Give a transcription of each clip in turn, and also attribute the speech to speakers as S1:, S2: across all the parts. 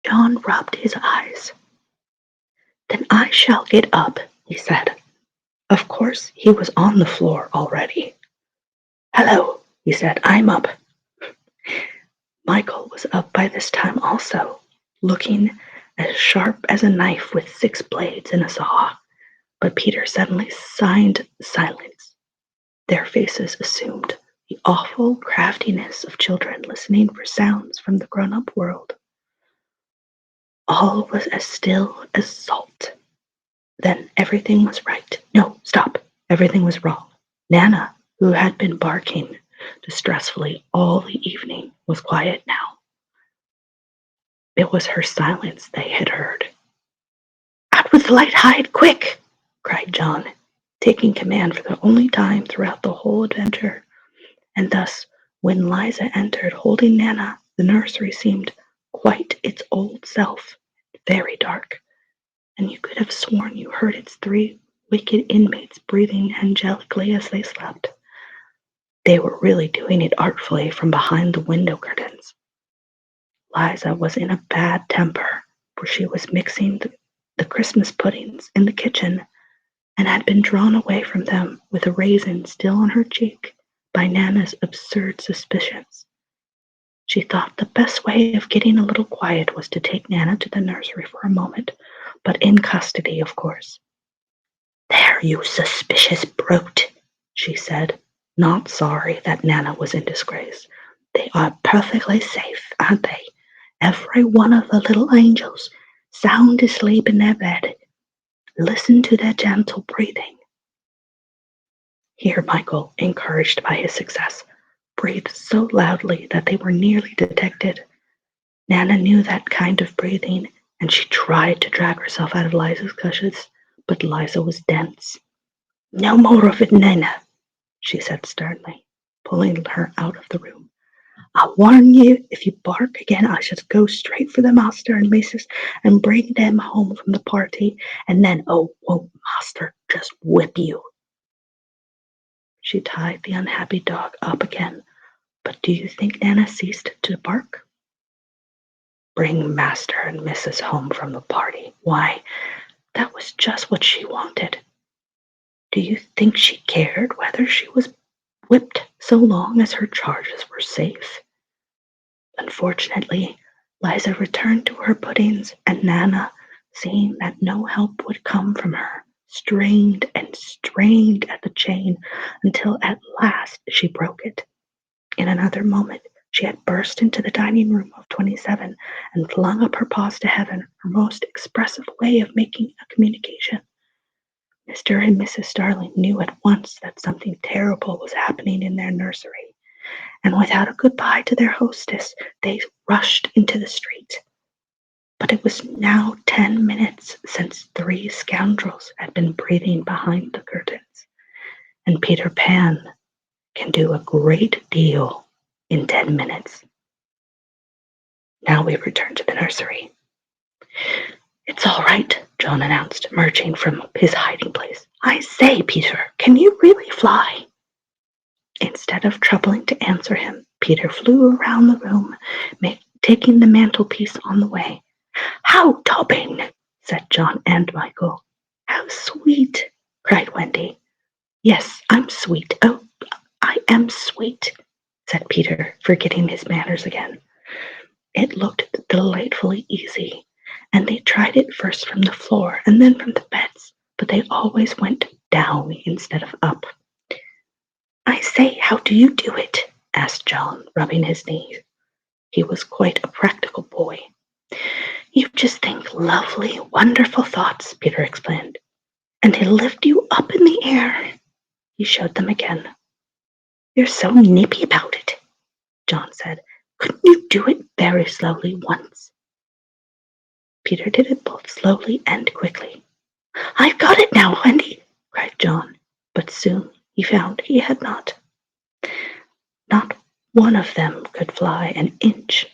S1: John rubbed his eyes. "Then I shall get up," he said. Of course, he was on the floor already. "Hello," he said, "I'm up." Michael was up by this time also, looking as sharp as a knife with 6 blades and a saw. But Peter suddenly signed silence. Their faces assumed the awful craftiness of children listening for sounds from the grown-up world. All was as still as salt. Then everything was right. No, stop. Everything was wrong. Nana, who had been barking distressfully all the evening, was quiet now. It was her silence they had heard. "Out with the light, hide, quick!" cried John, taking command for the only time throughout the whole adventure. And thus, when Liza entered holding Nana, the nursery seemed quite its old self, very dark, and you could have sworn you heard its 3 wicked inmates breathing angelically as they slept. They were really doing it artfully from behind the window curtains. Liza was in a bad temper, for she was mixing the Christmas puddings in the kitchen and had been drawn away from them with a raisin still on her cheek by Nana's absurd suspicions. She thought the best way of getting a little quiet was to take Nana to the nursery for a moment, but in custody, of course. "There, you suspicious brute," she said, not sorry that Nana was in disgrace. "They are perfectly safe, aren't they? Every one of the little angels, sound asleep in their bed. Listen to their gentle breathing." Here Michael, encouraged by his success, breathed so loudly that they were nearly detected. Nana knew that kind of breathing, and she tried to drag herself out of Liza's clutches, but Liza was dense. "No more of it, Nana," she said sternly, pulling her out of the room. "I warn you, if you bark again, I shall go straight for the master and missus and bring them home from the party, and then, oh, won't master just whip you?" She tied the unhappy dog up again, but do you think Nana ceased to bark? Bring master and missus home from the party. Why, that was just what she wanted. Do you think she cared whether she was whipped so long as her charges were safe? Unfortunately, Liza returned to her puddings, and Nana, seeing that no help would come from her, strained and strained at the chain until at last she broke it. In another moment she had burst into the dining room of 27 and flung up her paws to heaven, her most expressive way of making a communication. Mr. and Mrs. Starling knew at once that something terrible was happening in their nursery, and without a good-bye to their hostess, they rushed into the street. But it was now 10 minutes since 3 scoundrels had been breathing behind the curtains, and Peter Pan can do a great deal in 10 minutes. Now we return to the nursery. "It's all right," John announced, emerging from his hiding place. "I say, Peter, can you really fly?" Instead of troubling to answer him, Peter flew around the room, taking the mantelpiece on the way. "How topping!" said John and Michael. "How sweet!" cried Wendy. "Yes, I'm sweet. Oh, I am sweet," said Peter, forgetting his manners again. It looked delightfully easy, and they tried it first from the floor and then from the beds, but they always went down instead of up. "I say, how do you do it?" asked John, rubbing his knees. He was quite a practical boy. "You just think lovely, wonderful thoughts," Peter explained, "and they lift you up in the air." He showed them again. "You're so nippy about it," John said. "Couldn't you do it very slowly once?" Peter did it both slowly and quickly. "I've got it now, Wendy," cried John, but soon he found he had not. Not one of them could fly an inch,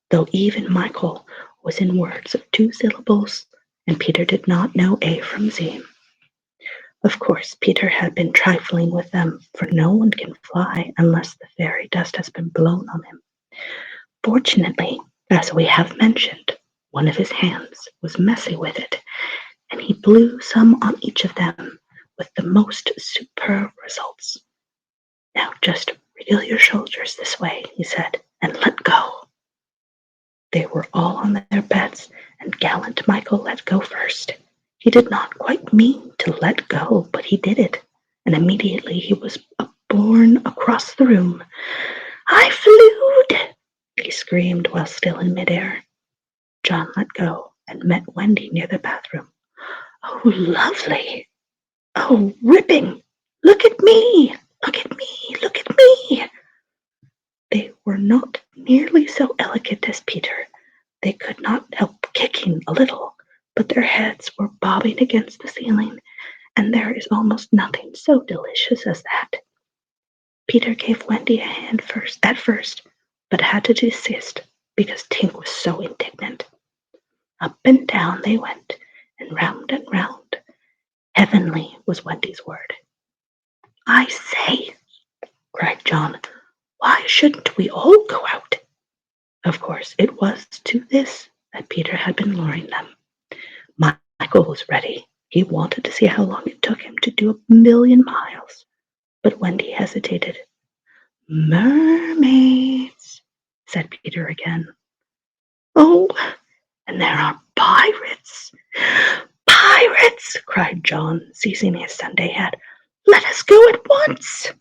S1: though even Michael was in words of 2 syllables, and Peter did not know A from Z. Of course, Peter had been trifling with them, for no one can fly unless the fairy dust has been blown on him. Fortunately, as we have mentioned, One of his hands was messy with it, and he blew some on each of them with the most superb results. "Now just wriggle your shoulders this way," he said, "and let go." They were all on their beds, and gallant Michael let go first. He did not quite mean to let go, but he did it, and immediately he was borne across the room. "I flew!" he screamed while still in midair. John let go and met Wendy near the bathroom. "Oh, lovely! Oh, ripping! Look at me! Look at me! Look at me!" They were not nearly so elegant as Peter. They could not help kicking a little, but their heads were bobbing against the ceiling, and there is almost nothing so delicious as that. Peter gave Wendy a hand at first, but had to desist because Tink was so indignant. Up and down they went, and round and round. Heavenly was Wendy's word. "I say," cried John, "why shouldn't we all go out?" Of course, it was to this that Peter had been luring them. Michael was ready. He wanted to see how long it took him to do 1,000,000 miles. But Wendy hesitated. "Mermaids," said Peter again. "Oh, and there are pirates." "Pirates!" cried John, seizing his Sunday hat. "Let us go at once."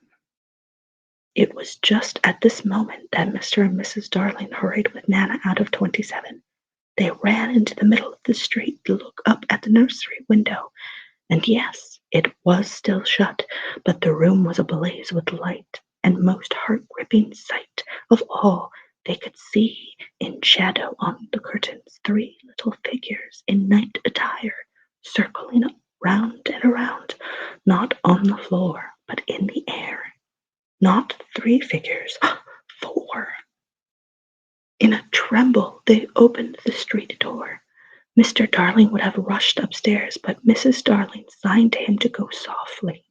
S1: It was just at this moment that Mr. and Mrs. Darling hurried with Nana out of 27. They ran into the middle of the street to look up at the nursery window, and yes, it was still shut, but the room was ablaze with light, and most heart-gripping sight of all, they could see in shadow on the curtains 3 little figures in night attire, circling round and around, not on the floor, but in the air. Not 3 figures, 4. In a tremble they opened the street door. Mr. Darling would have rushed upstairs, but Mrs. Darling signed to him to go softly.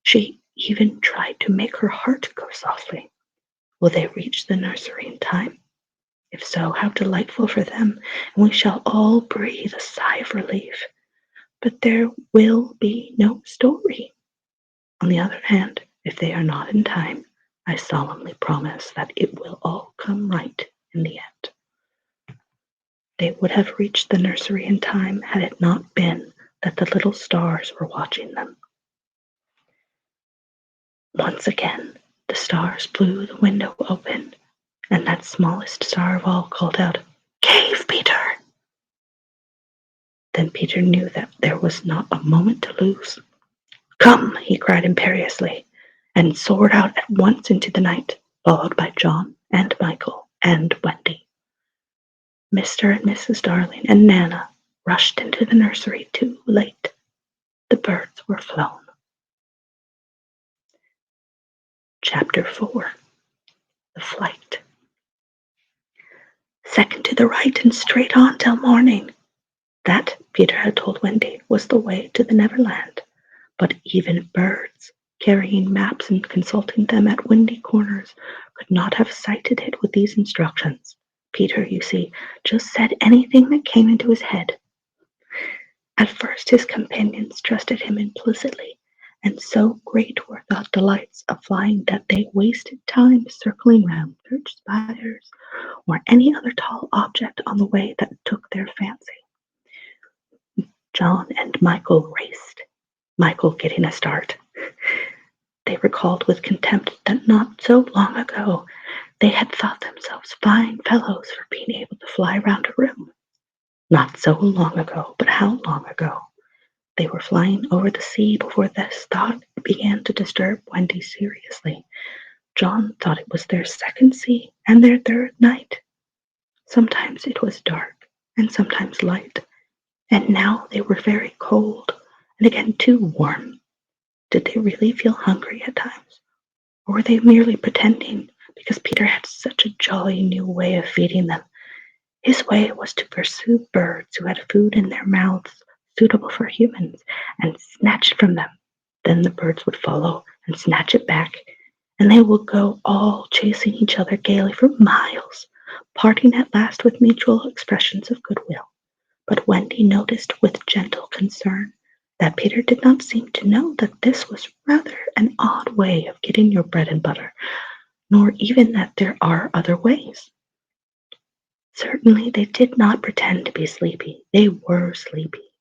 S1: She even tried to make her heart go softly. Will they reach the nursery in time? If so, how delightful for them, and we shall all breathe a sigh of relief. But there will be no story. On the other hand, if they are not in time, I solemnly promise that it will all come right in the end. They would have reached the nursery in time had it not been that the little stars were watching them. Once again, the stars blew the window open, and that smallest star of all called out, "Cave, Peter!" Then Peter knew that there was not a moment to lose. "Come," he cried imperiously, and soared out at once into the night, followed by John and Michael and Wendy. Mr. and Mrs. Darling and Nana rushed into the nursery too late. The birds were flown. Chapter 4. The Flight. "Second to the right and straight on till morning." That, Peter had told Wendy, was the way to the Neverland. But even birds, carrying maps and consulting them at windy corners, could not have sighted it with these instructions. Peter, you see, just said anything that came into his head. At first his companions trusted him implicitly, and so great were the delights of flying that they wasted time circling round perched spires or any other tall object on the way that took their fancy. John and Michael raced, Michael getting a start. They recalled with contempt that not so long ago they had thought themselves fine fellows for being able to fly round a room. Not so long ago, but how long ago? They were flying over the sea before this thought began to disturb Wendy seriously. John thought it was their second sea and their third night. Sometimes it was dark and sometimes light, and now they were very cold and again too warm. Did they really feel hungry at times? Or were they merely pretending because Peter had such a jolly new way of feeding them? His way was to pursue birds who had food in their mouths suitable for humans and snatch it from them. Then the birds would follow and snatch it back, and they would go all chasing each other gaily for miles, parting at last with mutual expressions of goodwill. But Wendy noticed with gentle concern that Peter did not seem to know that this was rather an odd way of getting your bread and butter, nor even that there are other ways. Certainly they did not pretend to be sleepy. They were sleepy,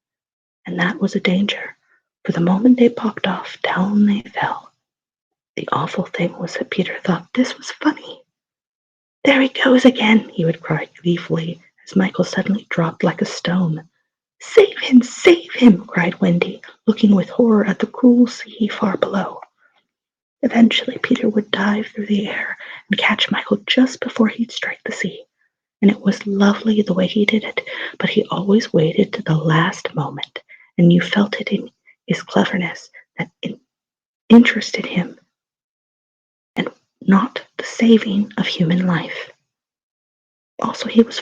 S1: and that was a danger, for the moment they popped off, down they fell. The awful thing was that Peter thought this was funny. "There he goes again," he would cry gleefully, as Michael suddenly dropped like a stone. "Save him! Save him!" cried Wendy, looking with horror at the cruel sea far below. Eventually Peter would dive through the air and catch Michael just before he'd strike the sea, and it was lovely the way he did it, but he always waited to the last moment, and you felt it in his cleverness that interested him, and not the saving of human life. Also, he was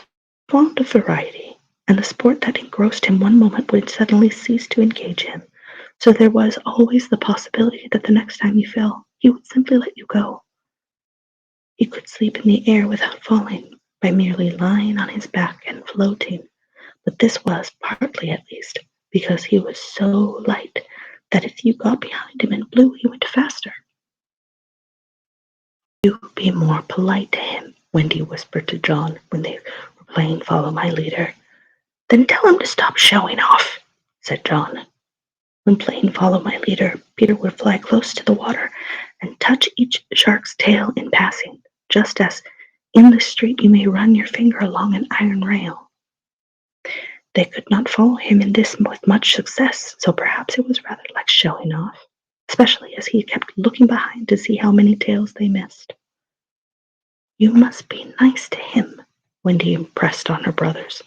S1: fond of variety, and the sport that engrossed him one moment would suddenly cease to engage him. So there was always the possibility that the next time you fell, he would simply let you go. He could sleep in the air without falling, by merely lying on his back and floating. But this was, partly at least, because he was so light that if you got behind him and blew, he went faster. "You be more polite to him," Wendy whispered to John when they were playing Follow My Leader. "Then tell him to stop showing off," said John. When playing Follow My Leader, Peter would fly close to the water and touch each shark's tail in passing, just as in the street you may run your finger along an iron rail. They could not follow him in this with much success, so perhaps it was rather like showing off, especially as he kept looking behind to see how many tails they missed. "You must be nice to him," Wendy impressed on her brothers.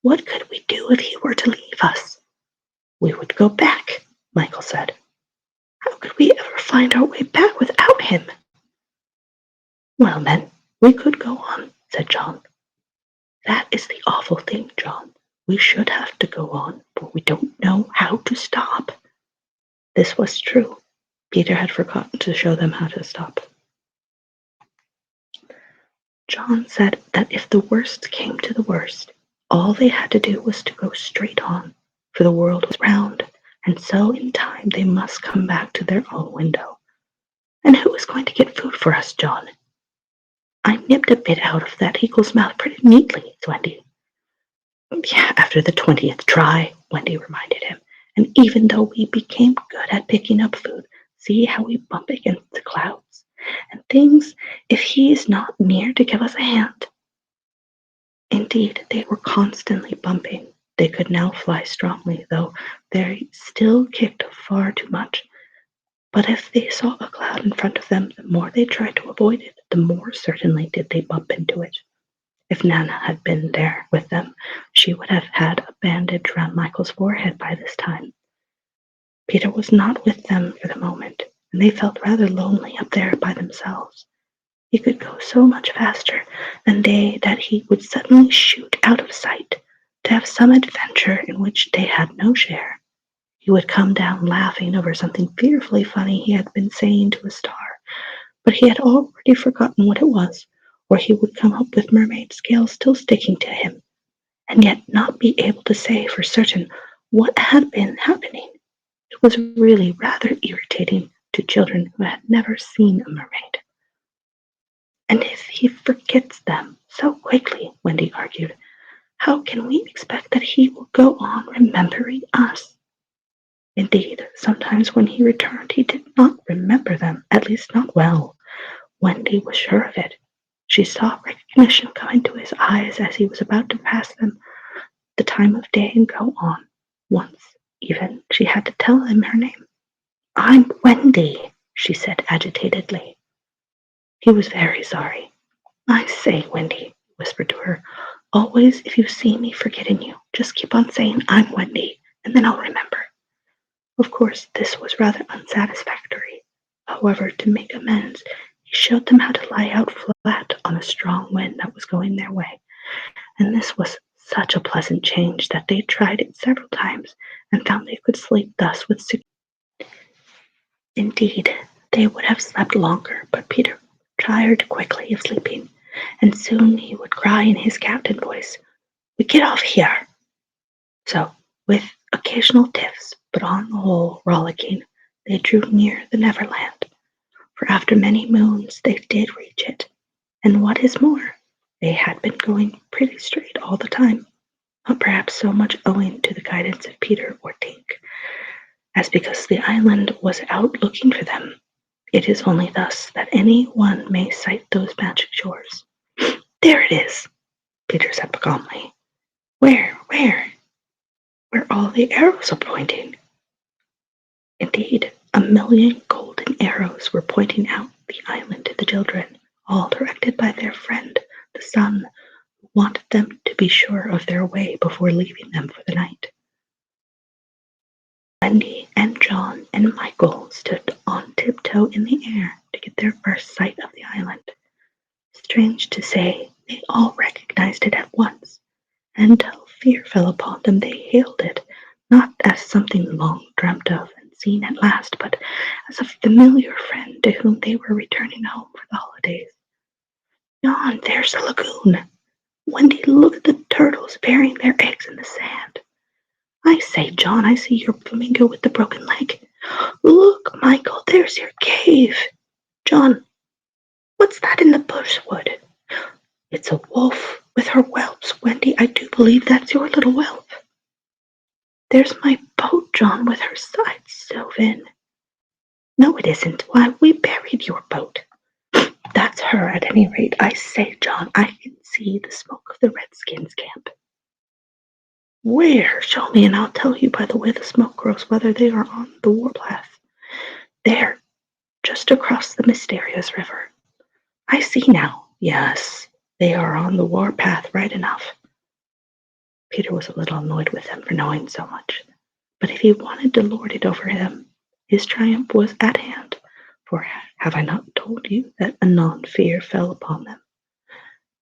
S1: "What could we do if he were to leave us?" "We would go back," Michael said. "How could we ever find our way back without him?" "Well, then, we could go on," said John. "That is the awful thing, John. We should have to go on, but we don't know how to stop." This was true. Peter had forgotten to show them how to stop. John said that if the worst came to the worst, all they had to do was to go straight on, for the world was round, and so in time they must come back to their own window. "And who is going to get food for us, John?" "I nipped a bit out of that eagle's mouth pretty neatly," Wendy. "Yeah, after the 20th try," Wendy reminded him. "And even though we became good at picking up food, see how we bump against the clouds and things if he is not near to give us a hand." Indeed, they were constantly bumping. They could now fly strongly, though they still kicked far too much. But if they saw a cloud in front of them, the more they tried to avoid it, the more certainly did they bump into it. If Nana had been there with them, she would have had a bandage round Michael's forehead by this time. Peter was not with them for the moment, and they felt rather lonely up there by themselves. He could go so much faster than they that he would suddenly shoot out of sight to have some adventure in which they had no share. He would come down laughing over something fearfully funny he had been saying to a star, but he had already forgotten what it was, or he would come up with mermaid scales still sticking to him, and yet not be able to say for certain what had been happening. It was really rather irritating to children who had never seen a mermaid. "And if he forgets them so quickly," Wendy argued, "how can we expect that he will go on remembering us?" Indeed, sometimes when he returned he did not remember them, at least not well. Wendy was sure of it. She saw recognition come into his eyes as he was about to pass them the time of day and go on. Once, even, she had to tell him her name. "I'm Wendy," she said agitatedly. He was very sorry. "I say, Wendy," he whispered to her, "always if you see me forgetting you, just keep on saying I'm Wendy, and then I'll remember." Of course, this was rather unsatisfactory. However, to make amends, he showed them how to lie out flat on a strong wind that was going their way, and this was such a pleasant change that they tried it several times and found they could sleep thus with security. Indeed, they would have slept longer, but Peter tired quickly of sleeping, and soon he would cry in his captain voice, "We get off here!" So, with occasional tiffs, but on the whole rollicking, they drew near the Neverland, for after many moons they did reach it, and what is more, they had been going pretty straight all the time, not perhaps so much owing to the guidance of Peter or Tink, as because the island was out looking for them. It is only thus that any one may sight those magic shores. "There it is," Peter said calmly. "Where? Where?" "Where all the arrows are pointing." Indeed, a million golden arrows were pointing out the island to the children, all directed by their friend, the sun, who wanted them to be sure of their way before leaving them for the night. Wendy and John and Michael stood on tiptoe in the air to get their first sight of the island. Strange to say, they all recognized it at once, and until fear fell upon them they hailed it, not as something long dreamt of and seen at last, but as a familiar friend to whom they were returning home for the holidays. "John, there's the lagoon. Wendy, look at the turtles burying their eggs in the sand. I say, John, I see your flamingo with the broken leg. Look, Michael, there's your cave. John, what's that in the bushwood? It's a wolf with her whelps. Wendy, I do believe that's your little whelp. There's my boat, John, with her sides stove in. No, it isn't. Why, we buried your boat. That's her, at any rate. I say, John, I can see the smoke of the Redskins' camp." "Where? Show me, and I'll tell you by the way the smoke grows whether they are on the warpath." "There, just across the mysterious river. I see now. Yes, they are on the warpath right enough." Peter was a little annoyed with him for knowing so much, but if he wanted to lord it over him, his triumph was at hand, for have I not told you that anon fear fell upon them?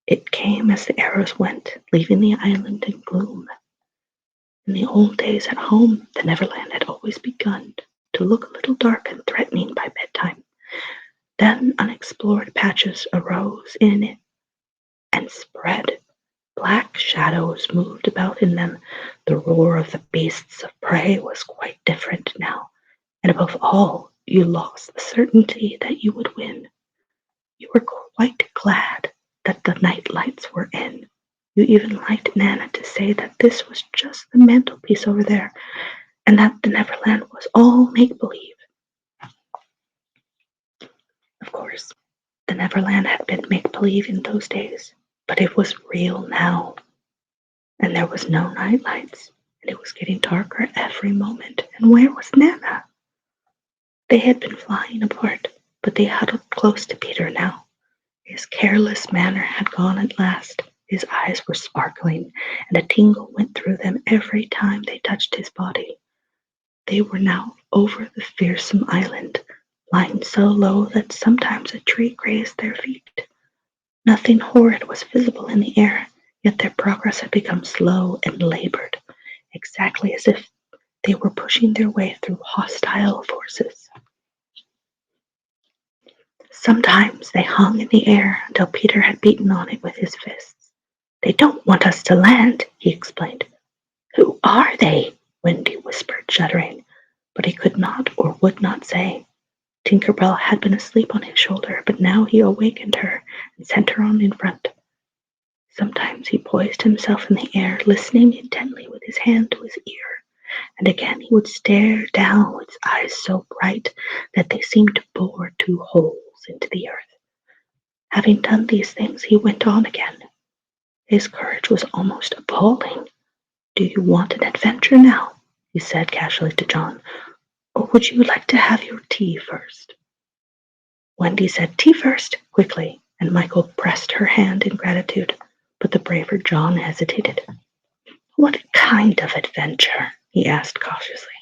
S1: It came as the arrows went, leaving the island in gloom. In the old days at home, the Neverland had always begun to look a little dark and threatening by bedtime. Then unexplored patches arose in it and spread. Black shadows moved about in them. The roar of the beasts of prey was quite different now, and above all, you lost the certainty that you would win. You were quite glad that the night lights were in. You even liked Nana to say that this was just the mantelpiece over there, and that the Neverland was all make-believe. Of course, the Neverland had been make-believe in those days, but it was real now. And there was no night lights, and it was getting darker every moment. And where was Nana? They had been flying apart, but they huddled close to Peter now. His careless manner had gone at last. His eyes were sparkling, and a tingle went through them every time they touched his body. They were now over the fearsome island, lying so low that sometimes a tree grazed their feet. Nothing horrid was visible in the air, yet their progress had become slow and labored, exactly as if they were pushing their way through hostile forces. Sometimes they hung in the air until Peter had beaten on it with his fists. "They don't want us to land," he explained. "Who are they?" Wendy whispered, shuddering, but he could not or would not say. Tinker Bell had been asleep on his shoulder, but now he awakened her and sent her on in front. Sometimes he poised himself in the air, listening intently with his hand to his ear, and again he would stare down with eyes so bright that they seemed to bore 2 holes into the earth. Having done these things, he went on again. His courage was almost appalling. "Do you want an adventure now?" he said casually to John, "or would you like to have your tea first?" Wendy said tea first, quickly, and Michael pressed her hand in gratitude, but the braver John hesitated. "What kind of adventure?" he asked cautiously.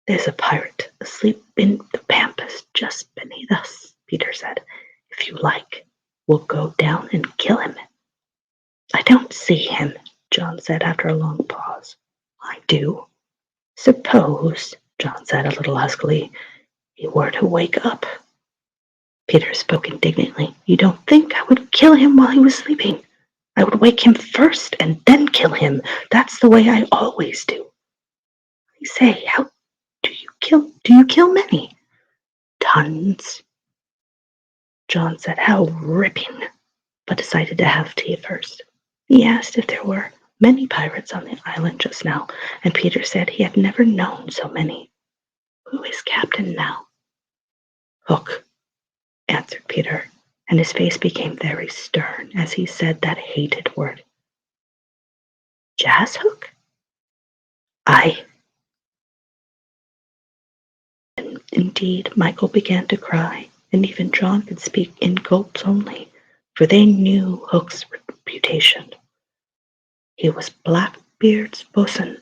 S1: "There's a pirate asleep in the pampas just beneath us," Peter said. "If you like, we'll go down and kill him." "I don't see him," John said after a long pause. "I do. Suppose," John said a little huskily, "he were to wake up." Peter spoke indignantly. You don't think I would kill him while he was sleeping? I would wake him first and then kill him. That's the way I always do. I say, how do you kill many? Tons. John said, how ripping, but decided to have tea first. He asked if there were many pirates on the island just now, and Peter said he had never known so many. Who is captain now? Hook, answered Peter, and his face became very stern as he said that hated word. Jas Hook? Aye. And indeed, Michael began to cry, and even John could speak in gulps only, for they knew Hook's reputation. He was Blackbeard's bosun,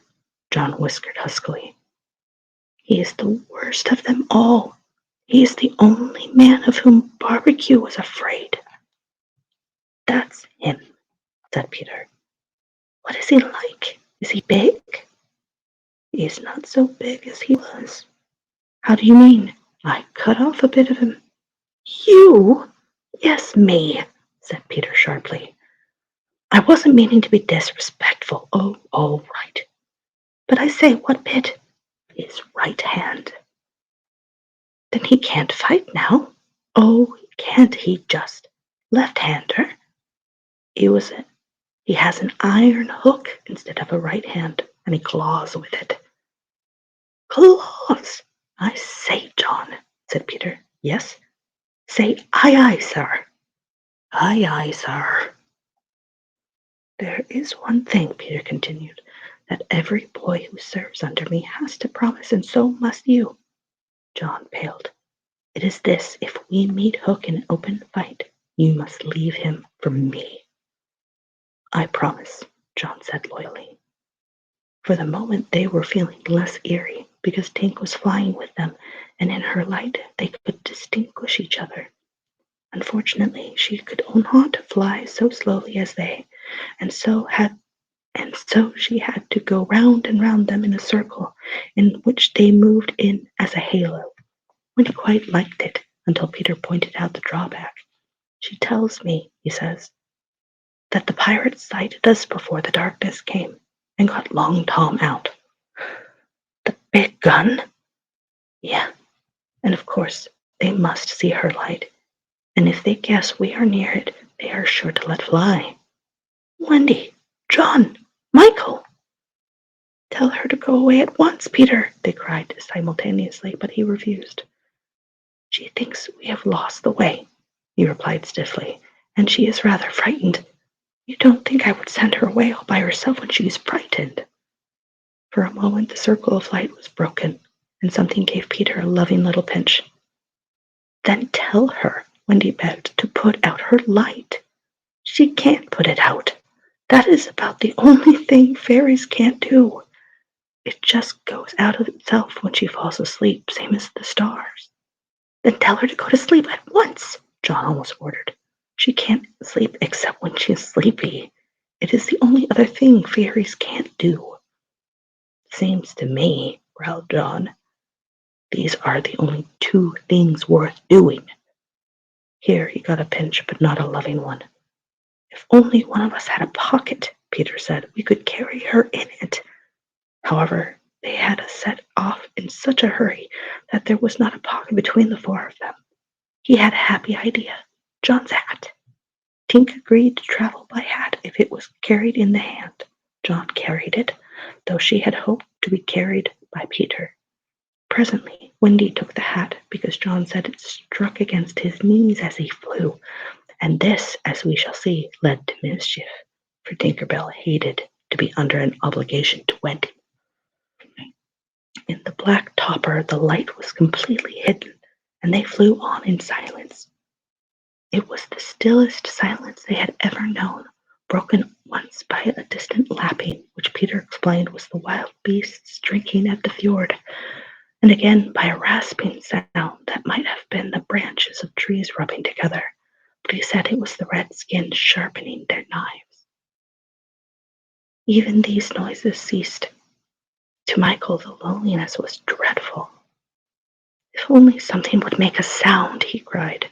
S1: John whispered huskily. He is the worst of them all. He is the only man of whom Barbecue was afraid. That's him, said Peter. What is he like? Is he big? He is not so big as he was. How do you mean? I cut off a bit of him. You? Yes, me, said Peter sharply. I wasn't meaning to be disrespectful. Oh, all right. But I say, what bit? His right hand. Then he can't fight now. Oh, can't he just? Left-hander? He has an iron hook instead of a right hand, and he claws with it. Claws! I say, John, said Peter. Yes? Say, aye, aye, sir. Aye, aye, sir. There is one thing, Peter continued, that every boy who serves under me has to promise, and so must you. John paled. It is this: if we meet Hook in open fight, you must leave him for me. I promise, John said loyally. For the moment they were feeling less eerie, because Tink was flying with them, and in her light they could distinguish each other. Unfortunately, she could not fly so slowly as they, and so she had to go round and round them in a circle, in which they moved in as a halo. Wendy quite liked it, until Peter pointed out the drawback. She tells me, he says, that the pirates sighted us before the darkness came, and got Long Tom out. The big gun? Yeah, and of course they must see her light, and if they guess we are near it, they are sure to let fly. Wendy! John! Michael! Tell her to go away at once, Peter, they cried simultaneously, but he refused. She thinks we have lost the way, he replied stiffly, and she is rather frightened. You don't think I would send her away all by herself when she is frightened? For a moment the circle of light was broken, and something gave Peter a loving little pinch. Then tell her, Wendy begged, to put out her light. She can't put it out. That is about the only thing fairies can't do. It just goes out of itself when she falls asleep, same as the stars. Then tell her to go to sleep at once, John almost ordered. She can't sleep except when she is sleepy. It is the only other thing fairies can't do. Seems to me, growled John, these are the only two things worth doing. Here he got a pinch, but not a loving one. If only one of us had a pocket, Peter said, we could carry her in it. However, they had set off in such a hurry that there was not a pocket between the four of them. He had a happy idea. John's hat. Tink agreed to travel by hat if it was carried in the hand. John carried it, though she had hoped to be carried by Peter. Presently, Wendy took the hat because John said it struck against his knees as he flew, and this, as we shall see, led to mischief, for Tinker Bell hated to be under an obligation to Wendy. In the black topper the light was completely hidden, and they flew on in silence. It was the stillest silence they had ever known, broken once by a distant lapping, which Peter explained was the wild beasts drinking at the fjord, and again by a rasping sound that might have been the branches of trees rubbing together, but he said it was the redskins sharpening their knives. Even these noises ceased. To Michael the loneliness was dreadful. If only something would make a sound, he cried.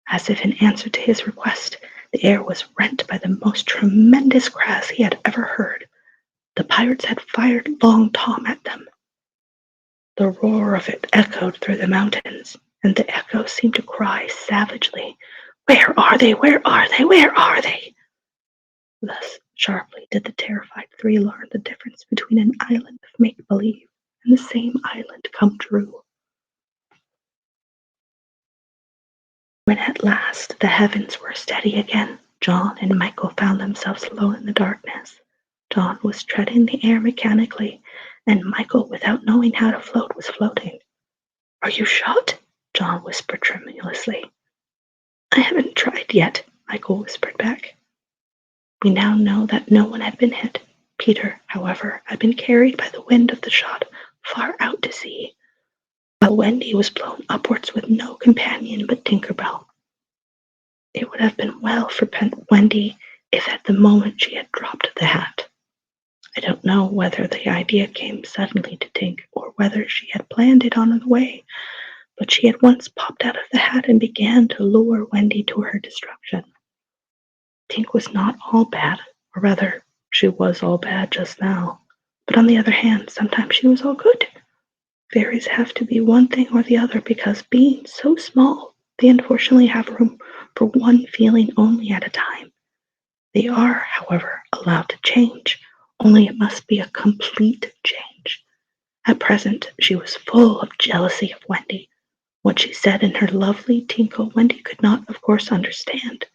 S1: As if in answer to his request, the air was rent by the most tremendous cries he had ever heard. The pirates had fired Long Tom at them. The roar of it echoed through the mountains, and the echoes seemed to cry savagely, "Where are they? Where are they? Where are they?" Thus sharply did the terrified three learn the difference between an island of make-believe and the same island come true. When at last the heavens were steady again, John and Michael found themselves alone in the darkness. John was treading the air mechanically, and Michael, without knowing how to float, was floating. "Are you shot?" John whispered tremulously. "I haven't tried yet," Michael whispered back. We now know that no one had been hit. Peter, however, had been carried by the wind of the shot far out to sea, while Wendy was blown upwards with no companion but Tinker Bell. It would have been well for Wendy if at the moment she had dropped the hat. I don't know whether the idea came suddenly to Tink or whether she had planned it on the way, but she at once popped out of the hat and began to lure Wendy to her destruction. Tink was not all bad, or rather, she was all bad just now. But on the other hand, sometimes she was all good. Fairies have to be one thing or the other because, being so small, they unfortunately have room for one feeling only at a time. They are, however, allowed to change, only it must be a complete change. At present, she was full of jealousy of Wendy. What she said in her lovely tinkle Wendy could not, of course, understand,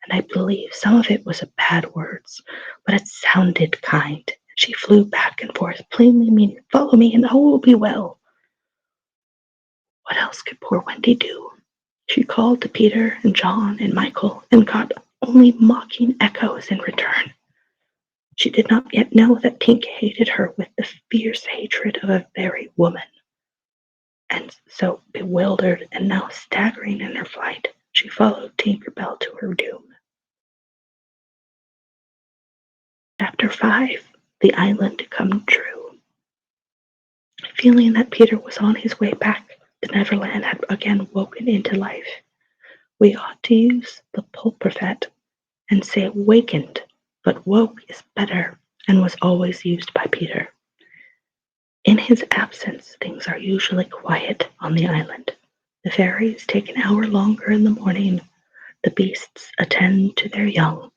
S1: and I believe some of it was bad words, but it sounded kind. She flew back and forth, plainly meaning, "Follow me and all will be well." What else could poor Wendy do? She called to Peter and John and Michael and got only mocking echoes in return. She did not yet know that Tink hated her with the fierce hatred of a very woman. And so, bewildered and now staggering in her flight, she followed Tinker Bell to her doom. Chapter 5. The Island Come True. Feeling that Peter was on his way back, the Neverland had again woken into life. We ought to use the pulpifet and say wakened, but woke is better and was always used by Peter. In his absence, things are usually quiet on the island. The fairies take an hour longer in the morning. The beasts attend to their young.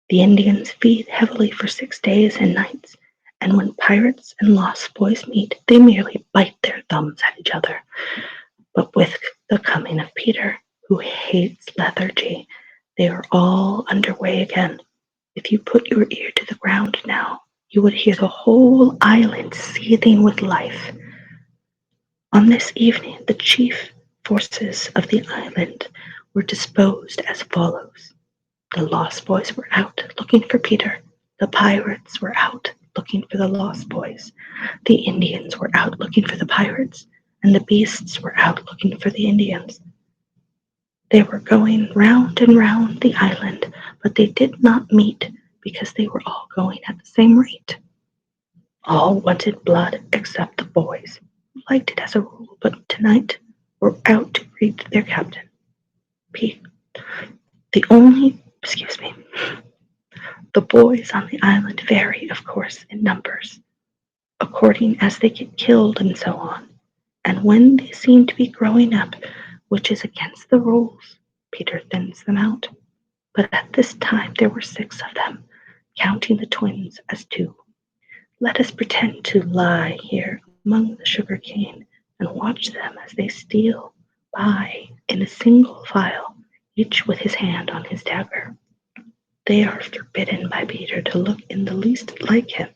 S1: The Indians feed heavily for 6 days and nights, and when pirates and lost boys meet, they merely bite their thumbs at each other. But with the coming of Peter, who hates lethargy, they are all underway again. If you put your ear to the ground now, you would hear the whole island seething with life. On this evening, the chief forces of the island were disposed as follows. The Lost Boys were out looking for Peter. The pirates were out looking for the Lost Boys. The Indians were out looking for the pirates, and the beasts were out looking for the Indians. They were going round and round the island, but they did not meet because they were all going at the same rate. All wanted blood except the boys, who liked it as a rule, but tonight were out to greet their captain. The boys on the island vary, of course, in numbers, according as they get killed and so on. And when they seem to be growing up, which is against the rules, Peter thins them out. But at this time there were 6 of them, counting the twins as 2. Let us pretend to lie here among the sugar cane and watch them as they steal by in a single file, each with his hand on his dagger. They are forbidden by Peter to look in the least like him,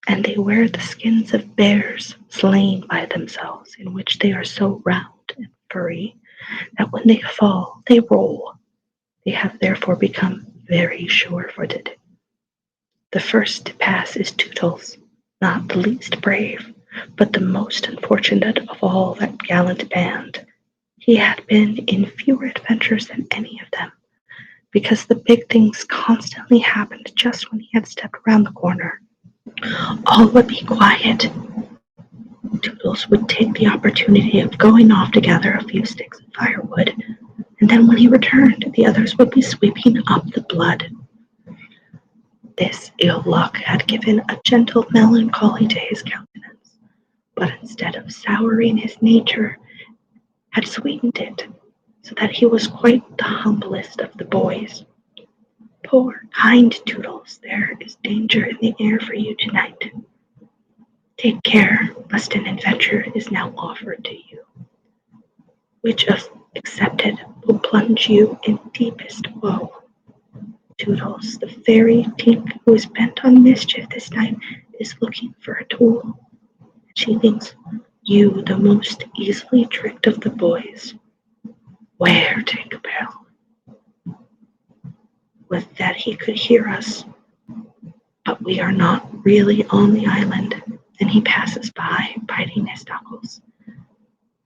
S1: and they wear the skins of bears slain by themselves, in which they are so round and furry that when they fall, they roll. They have therefore become very sure-footed. The first to pass is Tootles, not the least brave, but the most unfortunate of all that gallant band. He had been in fewer adventures than any of them, because the big things constantly happened just when he had stepped around the corner. All would be quiet. Tootles would take the opportunity of going off to gather a few sticks of firewood, and then when he returned, the others would be sweeping up the blood. This ill luck had given a gentle melancholy to his countenance, but instead of souring his nature, had sweetened it, so that he was quite the humblest of the boys. Poor, kind Toodles, there is danger in the air for you tonight. Take care, lest an adventure is now offered to you, which, if accepted, will plunge you in deepest woe. Toodles, the fairy Tink who is bent on mischief this night, is looking for a tool. She thinks you the most easily tricked of the boys. Where, Tinkerbell? With that he could hear us, but we are not really on the island, and he passes by, biting his knuckles.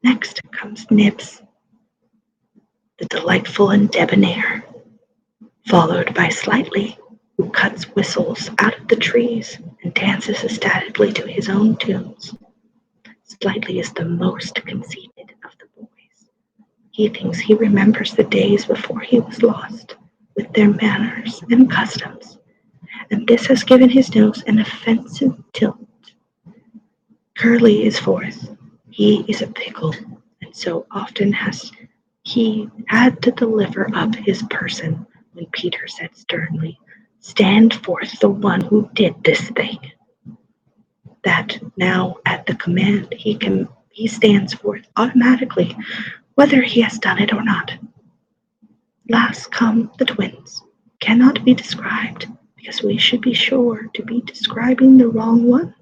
S1: Next comes Nibs, the delightful and debonair, followed by Slightly, who cuts whistles out of the trees and dances ecstatically to his own tunes. Slightly is the most conceited of the boys. He thinks he remembers the days before he was lost, with their manners and customs, and this has given his nose an offensive tilt. Curly is fourth. He is a pickle, and so often has he had to deliver up his person when Peter said sternly, "Stand forth the one who did this thing." That now at the command he stands forth automatically, whether he has done it or not. Last come the twins. Cannot be described, because we should be sure to be describing the wrong one.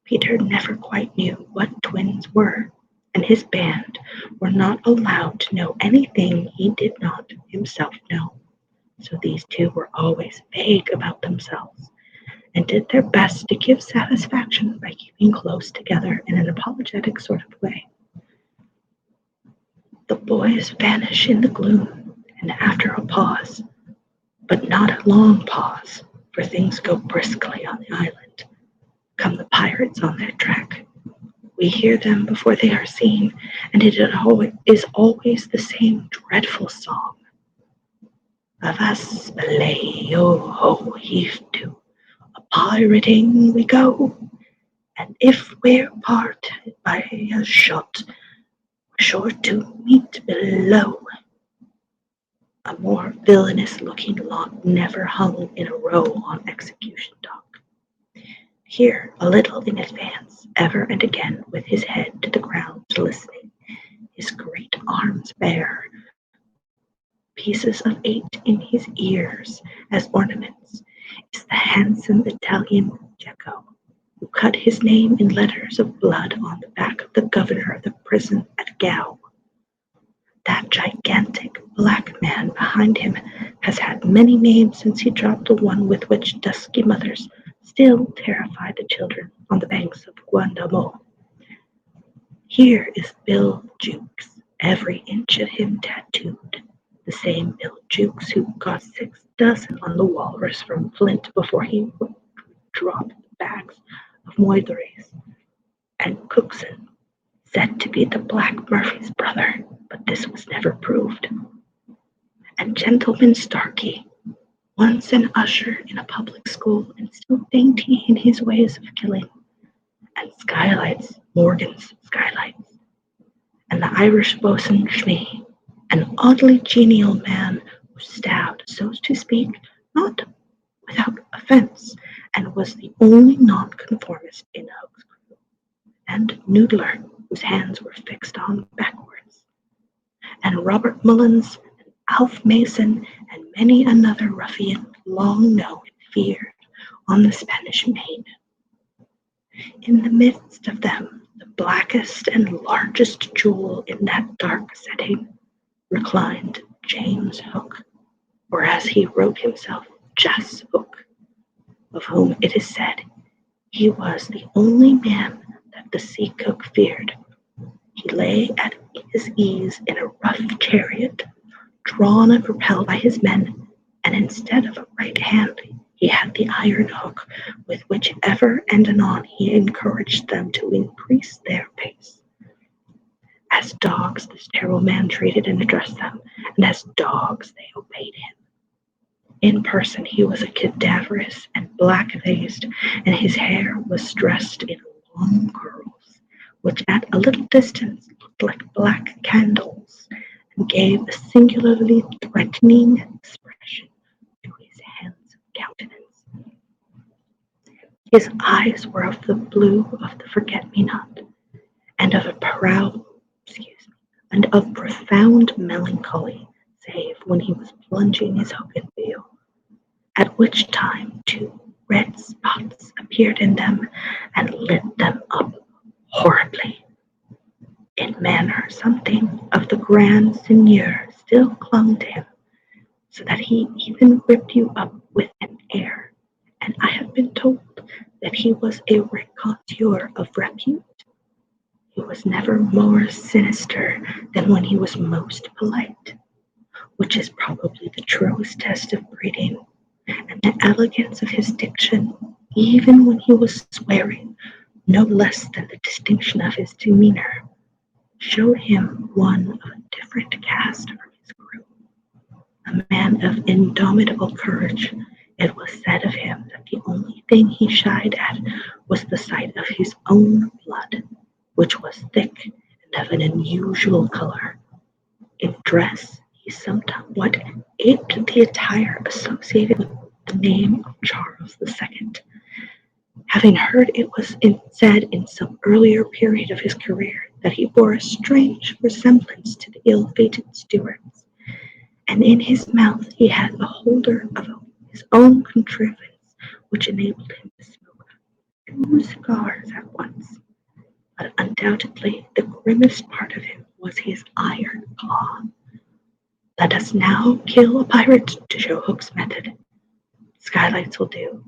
S1: Peter never quite knew what twins were, and his band were not allowed to know anything he did not himself know. So these two were always vague about themselves, and did their best to give satisfaction by keeping close together in an apologetic sort of way. The boys vanish in the gloom, and after a pause, but not a long pause, for things go briskly on the island, come the pirates on their track. We hear them before they are seen, and it is always the same dreadful song. Avast belay, yo ho, heave to, a pirating we go, and if we're parted by a shot, we're sure to meet below. A more villainous looking lot never hung in a row on execution dock. Here, a little in advance, ever and again, with his head to the ground listening, his great arms bare, pieces of 8 in his ears as ornaments, is the handsome Italian Jacko, who cut his name in letters of blood on the back of the governor of the prison at Gao. That gigantic black man behind him has had many names since he dropped the one with which dusky mothers still terrify the children on the banks of Guantanamo. Here is Bill Jukes, every inch of him tattooed, the same Bill Jukes who got 6 dozen on the walrus from Flint before he would drop bags of moitheries, and Cookson, said to be the Black Murphy's brother, but this was never proved. And Gentleman Starkey, once an usher in a public school and still dainty in his ways of killing, and Skylights, Morgan's Skylights, and the Irish boatswain Shmee, an oddly genial man who stabbed, so to speak, not without offence, and was the only nonconformist in Hook's crew, and Noodler, whose hands were fixed on backwards, and Robert Mullins, and Alf Mason, and many another ruffian long known and feared on the Spanish Main. In the midst of them, the blackest and largest jewel in that dark setting, reclined James Hook, or as he wrote himself, Jas Hook, of whom it is said he was the only man that the sea cook feared. He lay at his ease in a rough chariot, drawn and propelled by his men, and instead of a right hand, he had the iron hook with which ever and anon he encouraged them to increase their pace. As dogs this terrible man treated and addressed them, and as dogs they obeyed him. In person he was cadaverous and black-faced, and his hair was dressed in long curls, which at a little distance looked like black candles, and gave a singularly threatening expression to his handsome countenance. His eyes were of the blue of the forget-me-not, and of a and of profound melancholy, save when he was plunging his hook in view, at which time two red spots appeared in them and lit them up horribly. In manner something of the grand seigneur still clung to him, so that he even ripped you up with an air, and I have been told that he was a raconteur of repute. He was never more sinister than when he was most polite, which is probably the truest test of breeding, and the elegance of his diction, even when he was swearing, no less than the distinction of his demeanor, showed him one of a different cast from his crew. A man of indomitable courage, it was said of him that the only thing he shied at was the sight of his own blood, which was thick and of an unusual color. In dress, he somewhat aped the attire associated with the name of Charles II, having heard it was said in some earlier period of his career that he bore a strange resemblance to the ill-fated Stuarts, and in his mouth he had a holder of his own contrivance, which enabled him to smoke 2 cigars at once. But undoubtedly the grimmest part of him was his iron claw. Let us now kill a pirate to show Hook's method. Skylights will do.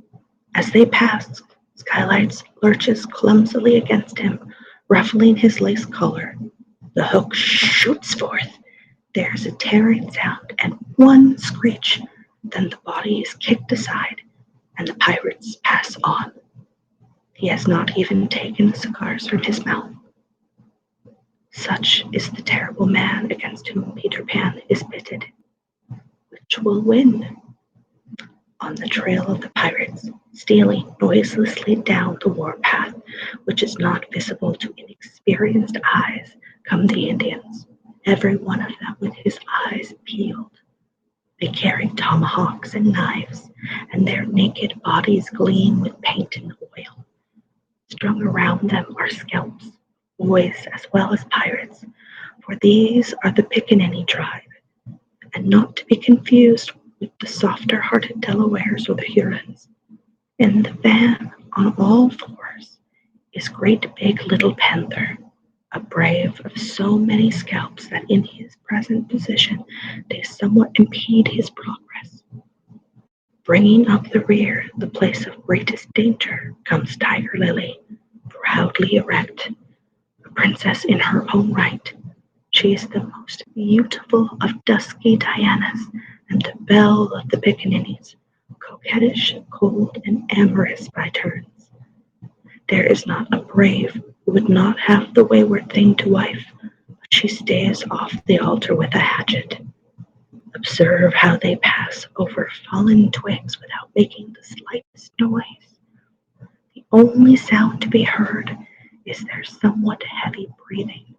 S1: As they pass, Skylights lurches clumsily against him, ruffling his lace collar. The hook shoots forth. There's a tearing sound and one screech. Then the body is kicked aside, and the pirates pass on. He has not even taken the cigars from his mouth. Such is the terrible man against whom Peter Pan is pitted. Which will win? On the trail of the pirates, stealing noiselessly down the warpath, which is not visible to inexperienced eyes, come the Indians, every one of them with his eyes peeled. They carry tomahawks and knives, and their naked bodies gleam with paint and oil. Strung around them are scalps, boys as well as pirates, for these are the Pickaninny tribe, and not to be confused with the softer-hearted Delawares or the Hurons. In the van, on all fours, is Great Big Little Panther, a brave of so many scalps that in his present position they somewhat impede his progress. Bringing up the rear, the place of greatest danger, comes Tiger Lily, proudly erect, a princess in her own right. She is the most beautiful of dusky Dianas and the belle of the Pickaninnies, coquettish, cold, and amorous by turns. There is not a brave who would not have the wayward thing to wife, but she stays off the altar with a hatchet. Observe how they pass over fallen twigs without making the slightest noise. The only sound to be heard is their somewhat heavy breathing.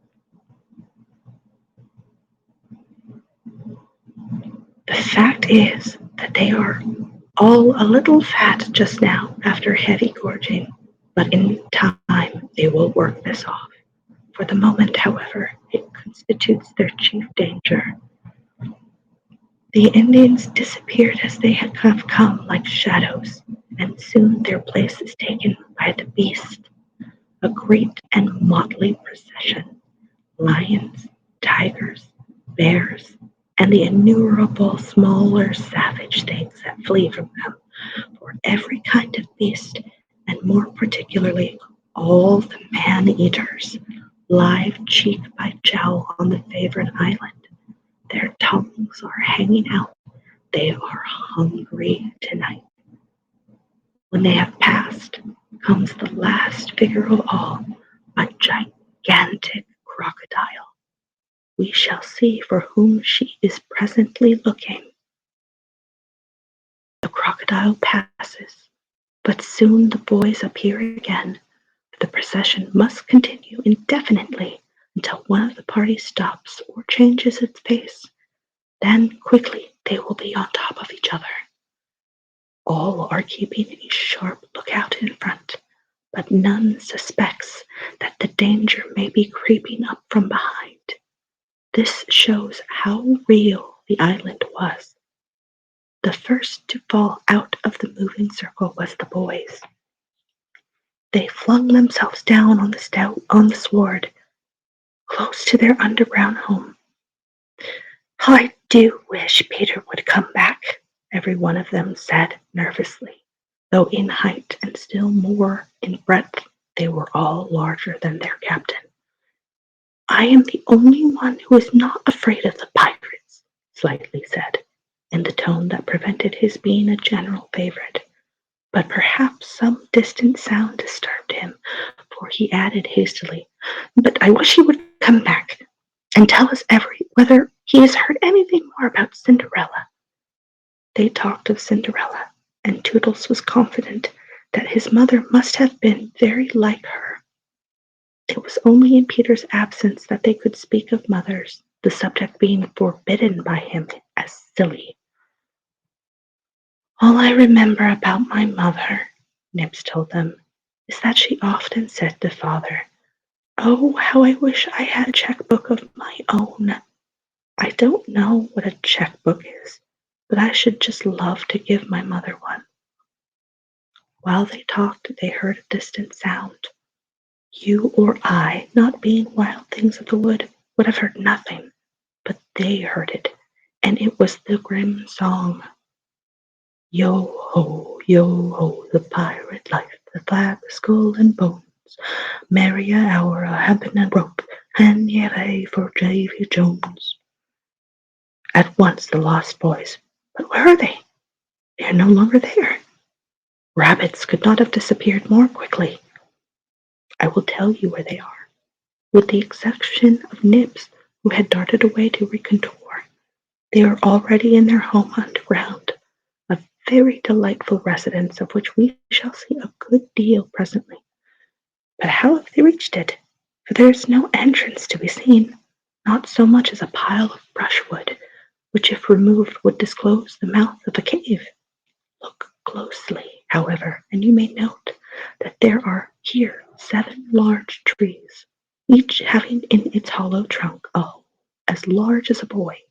S1: The fact is that they are all a little fat just now after heavy gorging, but in time they will work this off. For the moment, however, it constitutes their chief danger. The Indians disappeared as they had come like shadows, and soon their place is taken by the beast, a great and motley procession, lions, tigers, bears, and the innumerable smaller savage things that flee from them, for every kind of beast, and more particularly all the man-eaters, live cheek by jowl on the favored island. Their tongues are hanging out. They are hungry tonight. When they have passed, comes the last figure of all, a gigantic crocodile, we shall see for whom she is presently looking. The crocodile passes, but soon the boys appear again. The procession must continue indefinitely until one of the party stops or changes its pace. Then quickly they will be on top of each other. All are keeping a sharp lookout in front, but none suspects that the danger may be creeping up from behind. This shows how real the island was. The first to fall out of the moving circle was the boys. They flung themselves down on the sward, close to their underground home. "I do wish Peter would come back," every one of them said nervously, though in height and still more in breadth they were all larger than their captain. "I am the only one who is not afraid of the pirates," Slightly said, in the tone that prevented his being a general favorite. But perhaps some distant sound disturbed him, for he added hastily, "But I wish he would come back and tell us whether he has heard anything more about Cinderella." They talked of Cinderella, and Toodles was confident that his mother must have been very like her. It was only in Peter's absence that they could speak of mothers, the subject being forbidden by him as silly. "All I remember about my mother," Nibs told them, "is that she often said to Father, 'Oh, how I wish I had a checkbook of my own.' I don't know what a checkbook is, but I should just love to give my mother one." While they talked, they heard a distant sound. You or I, not being wild things of the wood, would have heard nothing, but they heard it, and it was the grim song. Yo ho, the pirate life, the flag, the skull and bones, mary a hour, a hempen and rope, and ye for Davy Jones. At once the lost boys, but where are they? They are no longer there. Rabbits could not have disappeared more quickly. I will tell you where they are. With the exception of Nibs, who had darted away to recontour, they are already in their home underground, a very delightful residence of which we shall see a good deal presently. But how have they reached it? For there is no entrance to be seen, not so much as a pile of brushwood, which if removed would disclose the mouth of a cave. Look closely, however, and you may note that there are here 7 large trees, each having in its hollow trunk a hole as large as a boy.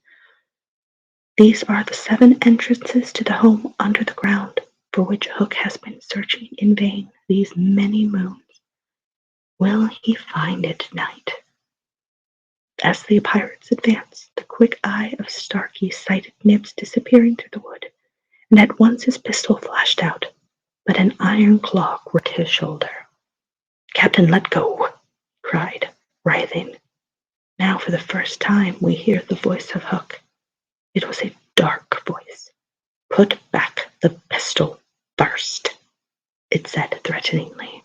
S1: These are the 7 entrances to the home under the ground, for which Hook has been searching in vain these many moons. Will he find it tonight? As the pirates advanced, the quick eye of Starkey sighted Nibs disappearing through the wood, and at once his pistol flashed out, but an iron claw gripped his shoulder. "Captain, let go!" he cried, writhing. Now for the first time we hear the voice of Hook. It was a dark voice. "Put back the pistol first," it said threateningly.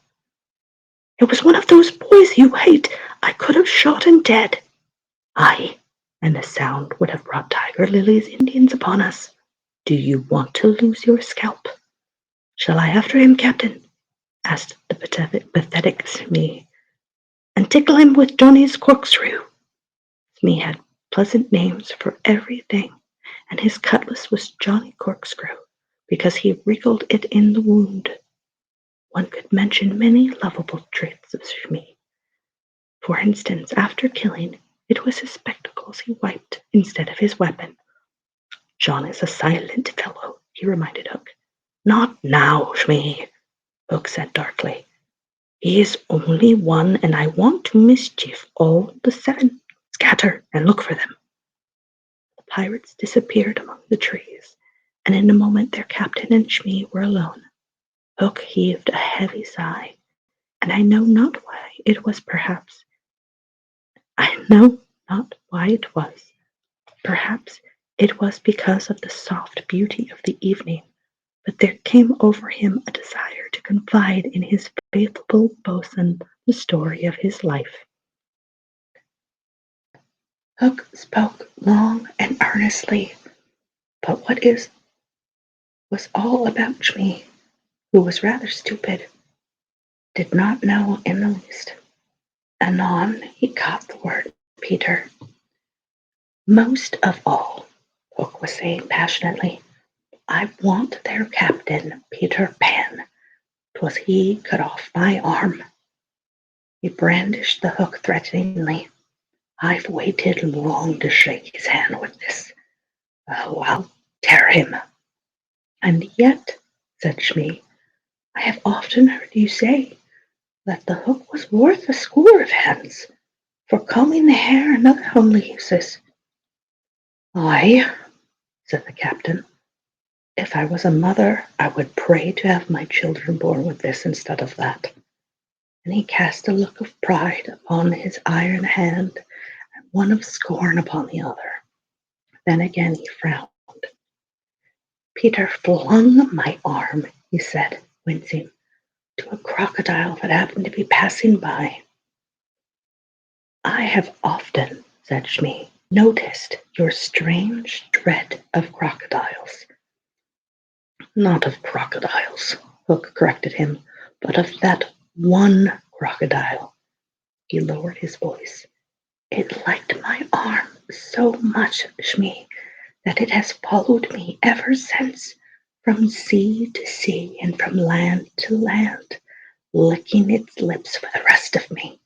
S1: "It was one of those boys you hate. I could have shot him dead." "Aye, and the sound would have brought Tiger Lily's Indians upon us. Do you want to lose your scalp?" "Shall I after him, Captain?" asked the pathetic Smee, "and tickle him with Johnny's corkscrew?" Smee had pleasant names for everything, and his cutlass was Johnny Corkscrew, because he wriggled it in the wound. One could mention many lovable traits of Smee. For instance, after killing, it was his spectacles he wiped instead of his weapon. "John is a silent fellow," he reminded Hook. "Not now, Smee," Hook said darkly. "He is only one, and I want to mischief all the 7. Scatter and look for them." The pirates disappeared among the trees, and in a moment their captain and Smee were alone. Hook heaved a heavy sigh, and I know not why it was. Perhaps it was because of the soft beauty of the evening, but there came over him a desire to confide in his faithful boatswain the story of his life. Hook spoke long and earnestly, but what is was all about me, who was rather stupid, did not know in the least. Anon he caught the word Peter. Most of all, Hook was saying passionately, I want their captain, Peter Pan. 'Twas he cut off my arm. He brandished the hook threateningly. I've waited long to shake his hand with this. Oh, I'll tear him. And yet, said Shmi, I have often heard you say that the hook was worth a score of hands for combing the hair and other homely uses. Aye, said the captain. If I was a mother, I would pray to have my children born with this instead of that. And he cast a look of pride upon his iron hand and one of scorn upon the other. Then again he frowned. Peter flung my arm, he said, wincing, to a crocodile that happened to be passing by. I have often, said Shmi, noticed your strange dread of crocodiles. Not of crocodiles, Hook corrected him, but of that one crocodile. He lowered his voice. It liked my arm so much, Shmi, that it has followed me ever since, from sea to sea and from land to land, licking its lips for the rest of me.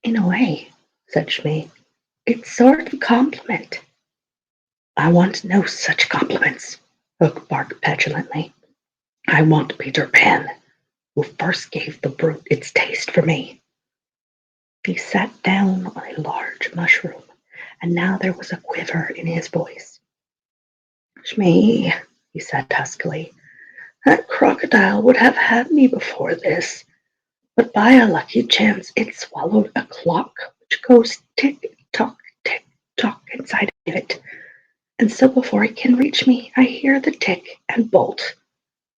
S1: In a way, said Shmi, it's sort of a compliment. I want no such compliments, Hook barked petulantly. I want Peter Pan, who first gave the brute its taste for me. He sat down on a large mushroom, and now there was a quiver in his voice. Shmi, he said huskily, that crocodile would have had me before this, but by a lucky chance it swallowed a clock which goes tick-tock, tick-tock inside of it, and so before it can reach me, I hear the tick and bolt.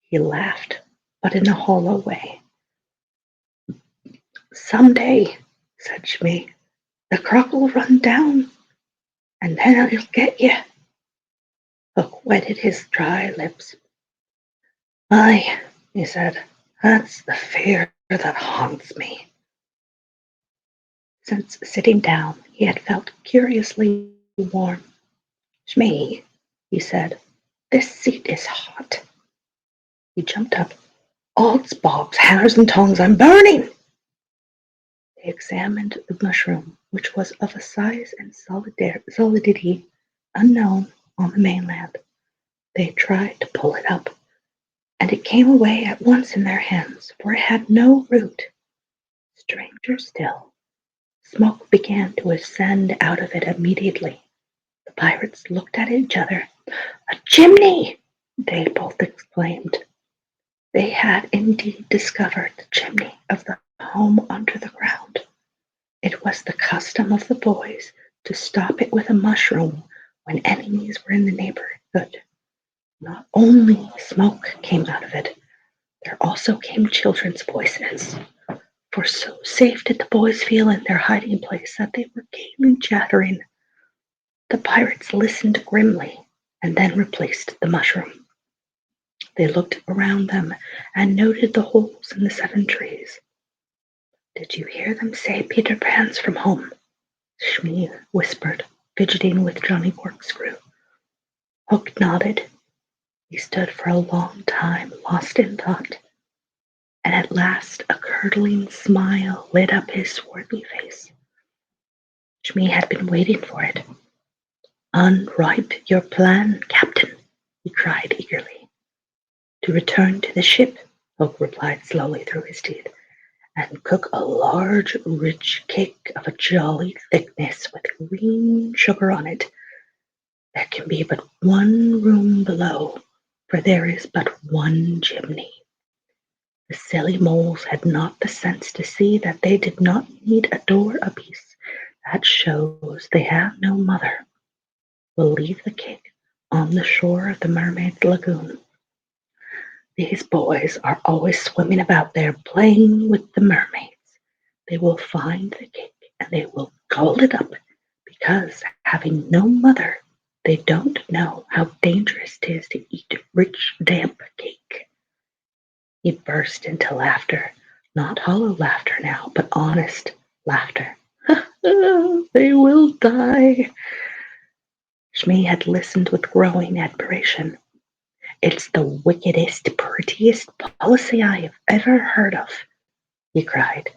S1: He laughed, but in a hollow way. Someday, said Shmi, the croc will run down, and then he'll get you. Hook wetted his dry lips. Aye, he said, that's the fear that haunts me. Since sitting down, he had felt curiously warm. Shmi, he said, this seat is hot. He jumped up. Odds bobs, hammers and tongs, I'm burning! They examined the mushroom, which was of a size and solidity unknown on the mainland. They tried to pull it up, and it came away at once in their hands, for it had no root. Stranger still, smoke began to ascend out of it immediately. The pirates looked at each other. A chimney! They both exclaimed. They had indeed discovered the chimney of the home under the ground. It was the custom of the boys to stop it with a mushroom when enemies were in the neighborhood. Not only smoke came out of it, there also came children's voices. For so safe did the boys feel in their hiding place that they were gaily chattering. The pirates listened grimly and then replaced the mushroom. They looked around them and noted the holes in the 7 trees. Did you hear them say Peter Pan's from home? Shmi whispered, fidgeting with Johnny Corkscrew. Hook nodded. He stood for a long time, lost in thought, and at last a curdling smile lit up his swarthy face. Shmi had been waiting for it. Unwrite your plan, Captain, he cried eagerly. To return to the ship, Hook replied slowly through his teeth, and cook a large, rich cake of a jolly thickness with green sugar on it. There can be but one room below, for there is but one chimney. The silly moles had not the sense to see that they did not need a door apiece. That shows they have no mother. We'll leave the cake on the shore of the Mermaid's Lagoon. These boys are always swimming about there playing with the mermaids. They will find the cake and they will gobble it up because, having no mother, they don't know how dangerous 'tis to eat rich, damp cake. He burst into laughter, not hollow laughter now, but honest laughter. They will die. Smee had listened with growing admiration. It's the wickedest, prettiest policy I have ever heard of, he cried,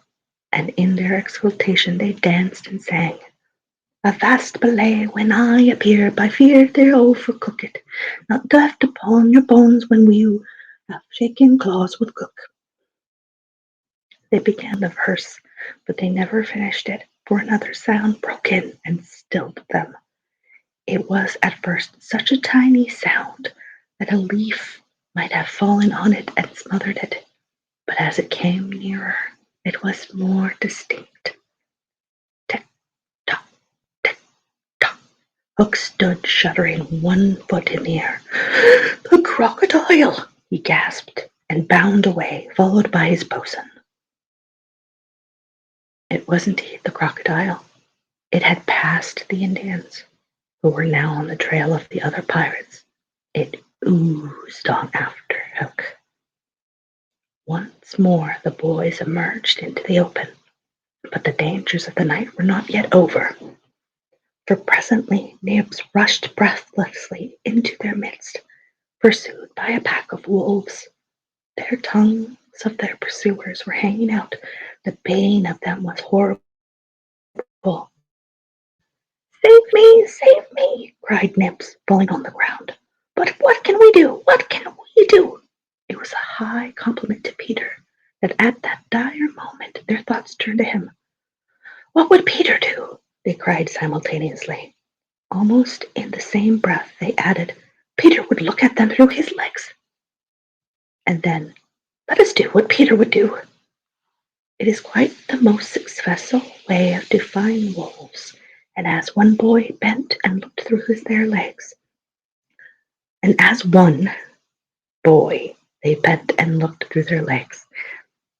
S1: and in their exultation they danced and sang. Avast belay when I appear, by fear they're overcook it, not left upon your bones when you have shaken claws with cook. They began the verse, but they never finished it, for another sound broke in and stilled them. It was at first such a tiny sound that a leaf might have fallen on it and smothered it, but as it came nearer, it was more distinct. Tick tock, tick tock. Hook stood shuddering, 1 foot in the air. The crocodile! He gasped, and bounded away, followed by his boatswain. It was indeed the crocodile. It had passed the Indians, who were now on the trail of the other pirates. It oozed on after Hook. Once more the boys emerged into the open, but the dangers of the night were not yet over, for presently Nibs rushed breathlessly into their midst, pursued by a pack of wolves. Their tongues of their pursuers were hanging out. The baying of them was horrible. Save me, cried Nibs, falling on the ground. But what can we do? What can we do? It was a high compliment to Peter that at that dire moment their thoughts turned to him. What would Peter do? They cried simultaneously. Almost in the same breath they added, Peter would look at them through his legs. And then, let us do what Peter would do. It is quite the most successful way of defying wolves, and as one boy bent and looked through their legs, and as one boy they bent and looked through their legs,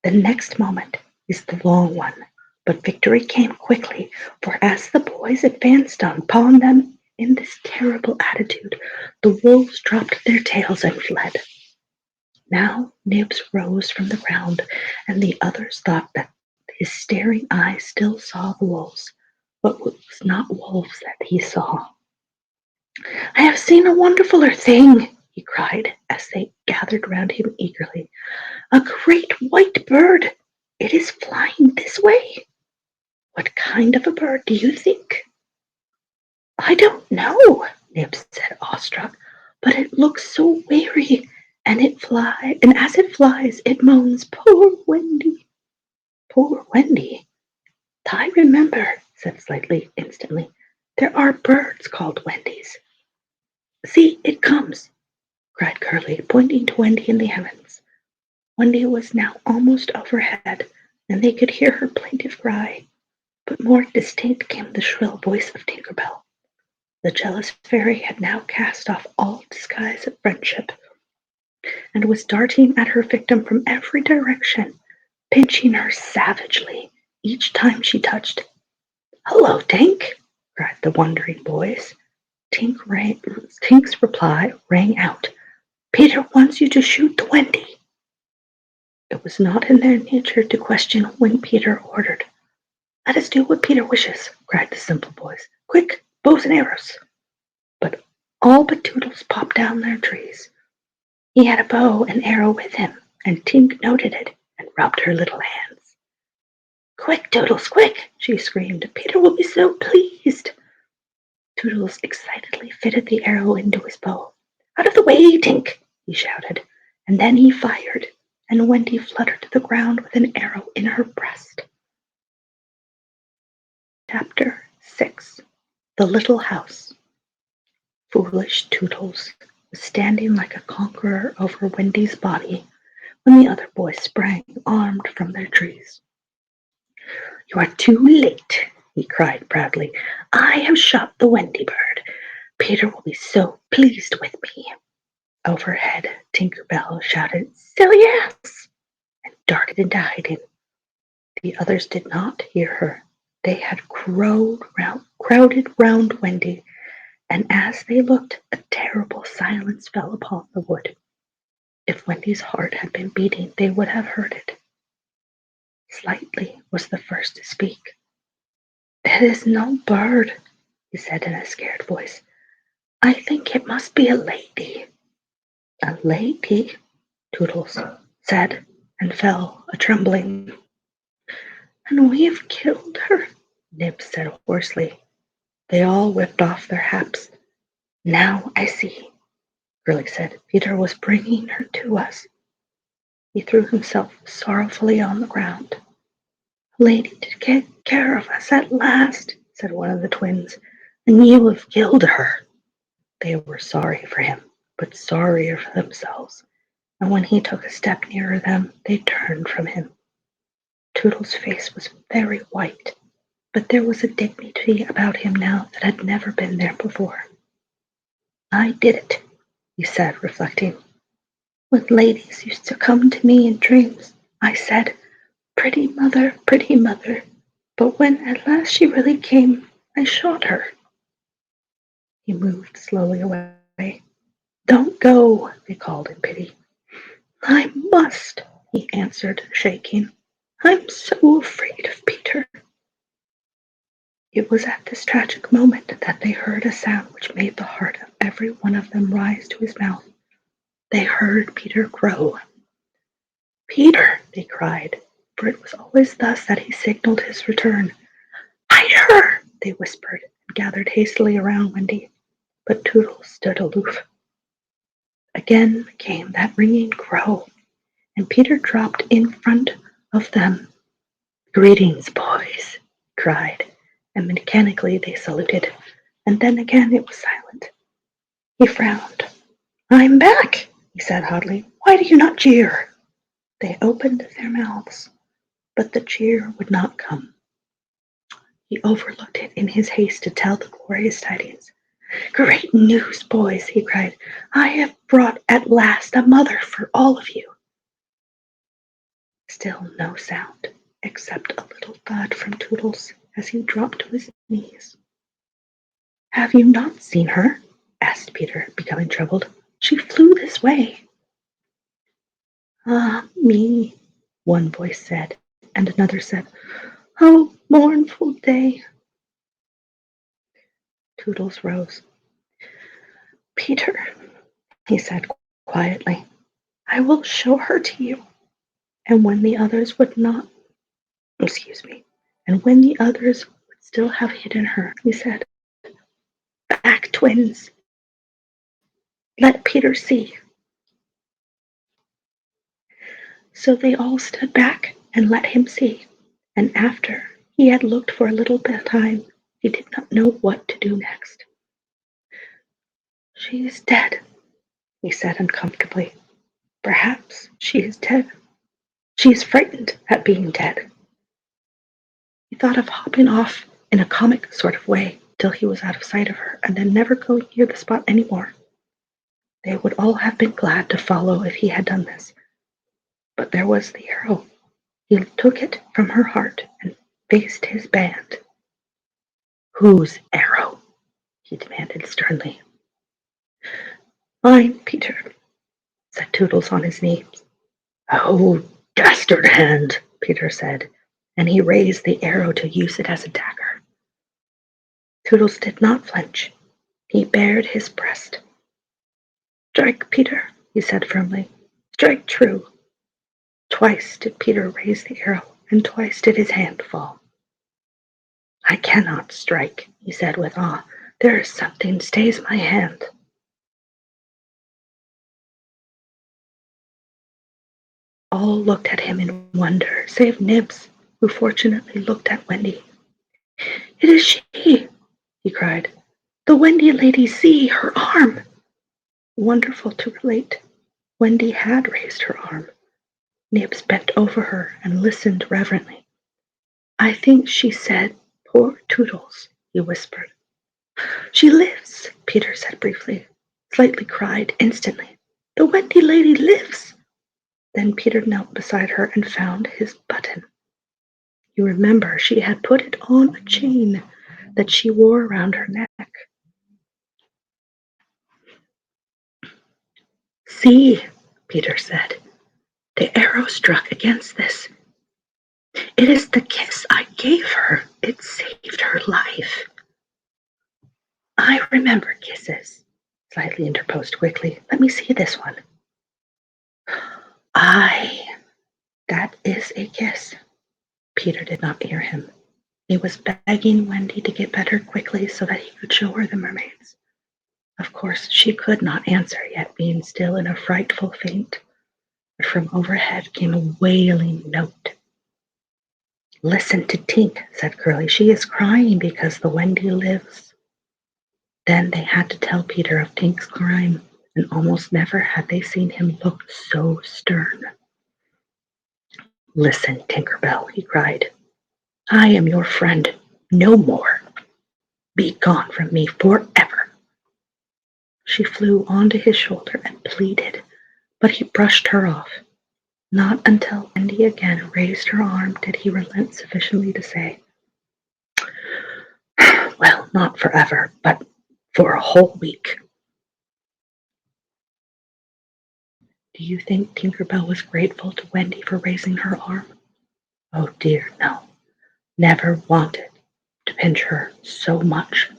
S1: the next moment is the long one. But victory came quickly, for as the boys advanced upon them in this terrible attitude, the wolves dropped their tails and fled. Now Nibs rose from the ground, and the others thought that his staring eyes still saw the wolves, but it was not wolves that he saw. I have seen a wonderfuler thing, he cried, as they gathered round him eagerly. A great white bird. It is flying this way. What kind of a bird do you think? I don't know, Nibs said, awestruck, but it looks so weary, and as it flies, it moans, Poor Wendy. Poor Wendy. I remember, said Slightly instantly. There are birds called Wendies. See, it comes, cried Curly, pointing to Wendy in the heavens. Wendy was now almost overhead, and they could hear her plaintive cry, but more distinct came the shrill voice of Tinker Bell. The jealous fairy had now cast off all disguise of friendship, and was darting at her victim from every direction, pinching her savagely each time she touched. Hello, Tink, cried the wondering boys. Tink's reply rang out. Peter wants you to shoot the Wendy. It was not in their nature to question when Peter ordered. Let us do what Peter wishes, cried the simple boys. Quick, bows and arrows. But all but Toodles popped down their trees. He had a bow and arrow with him, and Tink noted it and rubbed her little hands. Quick, Toodles, quick, she screamed. Peter will be so pleased. Toodles excitedly fitted the arrow into his bow. Out of the way, Tink, he shouted, and then he fired, and Wendy fluttered to the ground with an arrow in her breast. Chapter 6. The Little House. Foolish Toodles was standing like a conqueror over Wendy's body when the other boys sprang armed from their trees. You are too late, he cried proudly. I have shot the Wendy bird. Peter will be so pleased with me. Overhead, Tinker Bell shouted, Silly ass! And darted into hiding. The others did not hear her. They had crowded round Wendy, and as they looked, a terrible silence fell upon the wood. If Wendy's heart had been beating, they would have heard it. Slightly was the first to speak. "It is no bird," he said in a scared voice. "I think it must be a lady." "A lady?" Toodles said, and fell a-trembling. "And we've killed her," Nibs said hoarsely. They all whipped off their hats. "Now I see," Curly said. "Peter was bringing her to us." He threw himself sorrowfully on the ground. "A lady to take care of us at last," said one of the twins, "and you have killed her." They were sorry for him, but sorrier for themselves, and when he took a step nearer them, they turned from him. Toodle's face was very white, but there was a dignity about him now that had never been there before. "I did it," he said, reflecting. "When ladies used to come to me in dreams, I said, 'Pretty mother, pretty mother,' but when at last she really came, I shot her." He moved slowly away. "Don't go," they called in pity. "I must," he answered, shaking. "I'm so afraid of Peter." It was at this tragic moment that they heard a sound which made the heart of every one of them rise to his mouth. They heard Peter crow. "Peter!" they cried, for it was always thus that he signaled his return. "Hide her!" they whispered, and gathered hastily around Wendy. But Toodles stood aloof. Again came that ringing crow, and Peter dropped in front of them. "Greetings, boys," he cried, and mechanically they saluted, and then again it was silent. He frowned. "I'm back," he said hotly. "Why do you not cheer?" They opened their mouths, but the cheer would not come. He overlooked it in his haste to tell the glorious tidings. "Great news, boys," he cried. "I have brought at last a mother for all of you." Still no sound, except a little thud from Toodles as he dropped to his knees. "Have you not seen her?" asked Peter, becoming troubled. "She flew this way." "Ah, me," one voice said, and another said, "Oh, mournful day." Toodles rose. "Peter," he said quietly, "I will show her to you." And when the others would not, and when the others would still have hidden her, he said, "Back, twins. Let Peter see." So they all stood back and let him see, and after he had looked for a little bit of time, he did not know what to do next. "She is dead," he said uncomfortably. "Perhaps she is dead. She is frightened at being dead." He thought of hopping off in a comic sort of way till he was out of sight of her, and then never going near the spot any more. They would all have been glad to follow if he had done this. But there was the arrow. He took it from her heart and faced his band. "Whose arrow?" he demanded sternly. "Mine, Peter," said Toodles on his knees. "Oh, dastard hand," Peter said, and he raised the arrow to use it as a dagger. Toodles did not flinch. He bared his breast. "Strike, Peter," he said firmly. "Strike true." Twice did Peter raise the arrow, and twice did his hand fall. "I cannot strike," he said with awe. "There is something stays my hand." All looked at him in wonder, save Nibs, who fortunately looked at Wendy. "It is she!" he cried. "The Wendy lady, see her arm!" Wonderful to relate, Wendy had raised her arm. Nibs bent over her and listened reverently. "I think she said, 'Poor Toodles,'" he whispered. "She lives," Peter said briefly. Slightly cried instantly, "The Wendy lady lives!" Then Peter knelt beside her and found his button. You remember she had put it on a chain that she wore around her neck. See, Peter said, the arrow struck against this. It is the kiss I gave her. It saved her life. I remember kisses, Slightly interposed quickly. Let me see this one. That is a kiss. Peter did not hear him. He was begging Wendy to get better quickly so that he could show her the mermaids. Of course, she could not answer, yet being still in a frightful faint. But from overhead came a wailing note. Listen to Tink, said Curly. She is crying because the Wendy lives. Then they had to tell Peter of Tink's crime, and almost never had they seen him look so stern. Listen, Tinker Bell, he cried. I am your friend, no more. Be gone from me forever. She flew onto his shoulder and pleaded, but he brushed her off. Not until Wendy again raised her arm did he relent sufficiently to say, well, not forever, but for a whole week. Do you think Tinker Bell was grateful to Wendy for raising her arm? Oh dear, no. Never wanted to pinch her so much.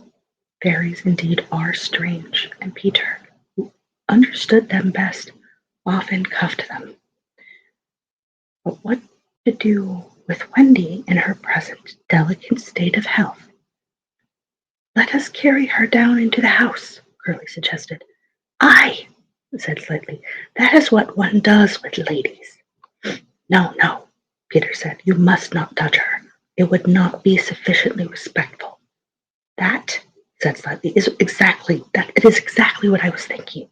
S1: Fairies indeed are strange, and Peter, who understood them best, often cuffed them. But what to do with Wendy in her present delicate state of health? Let us carry her down into the house, Curly suggested. Aye, said Slightly. That is what one does with ladies. No, no, Peter said. You must not touch her. It would not be sufficiently respectful. That, said Slightly, it is exactly what I was thinking.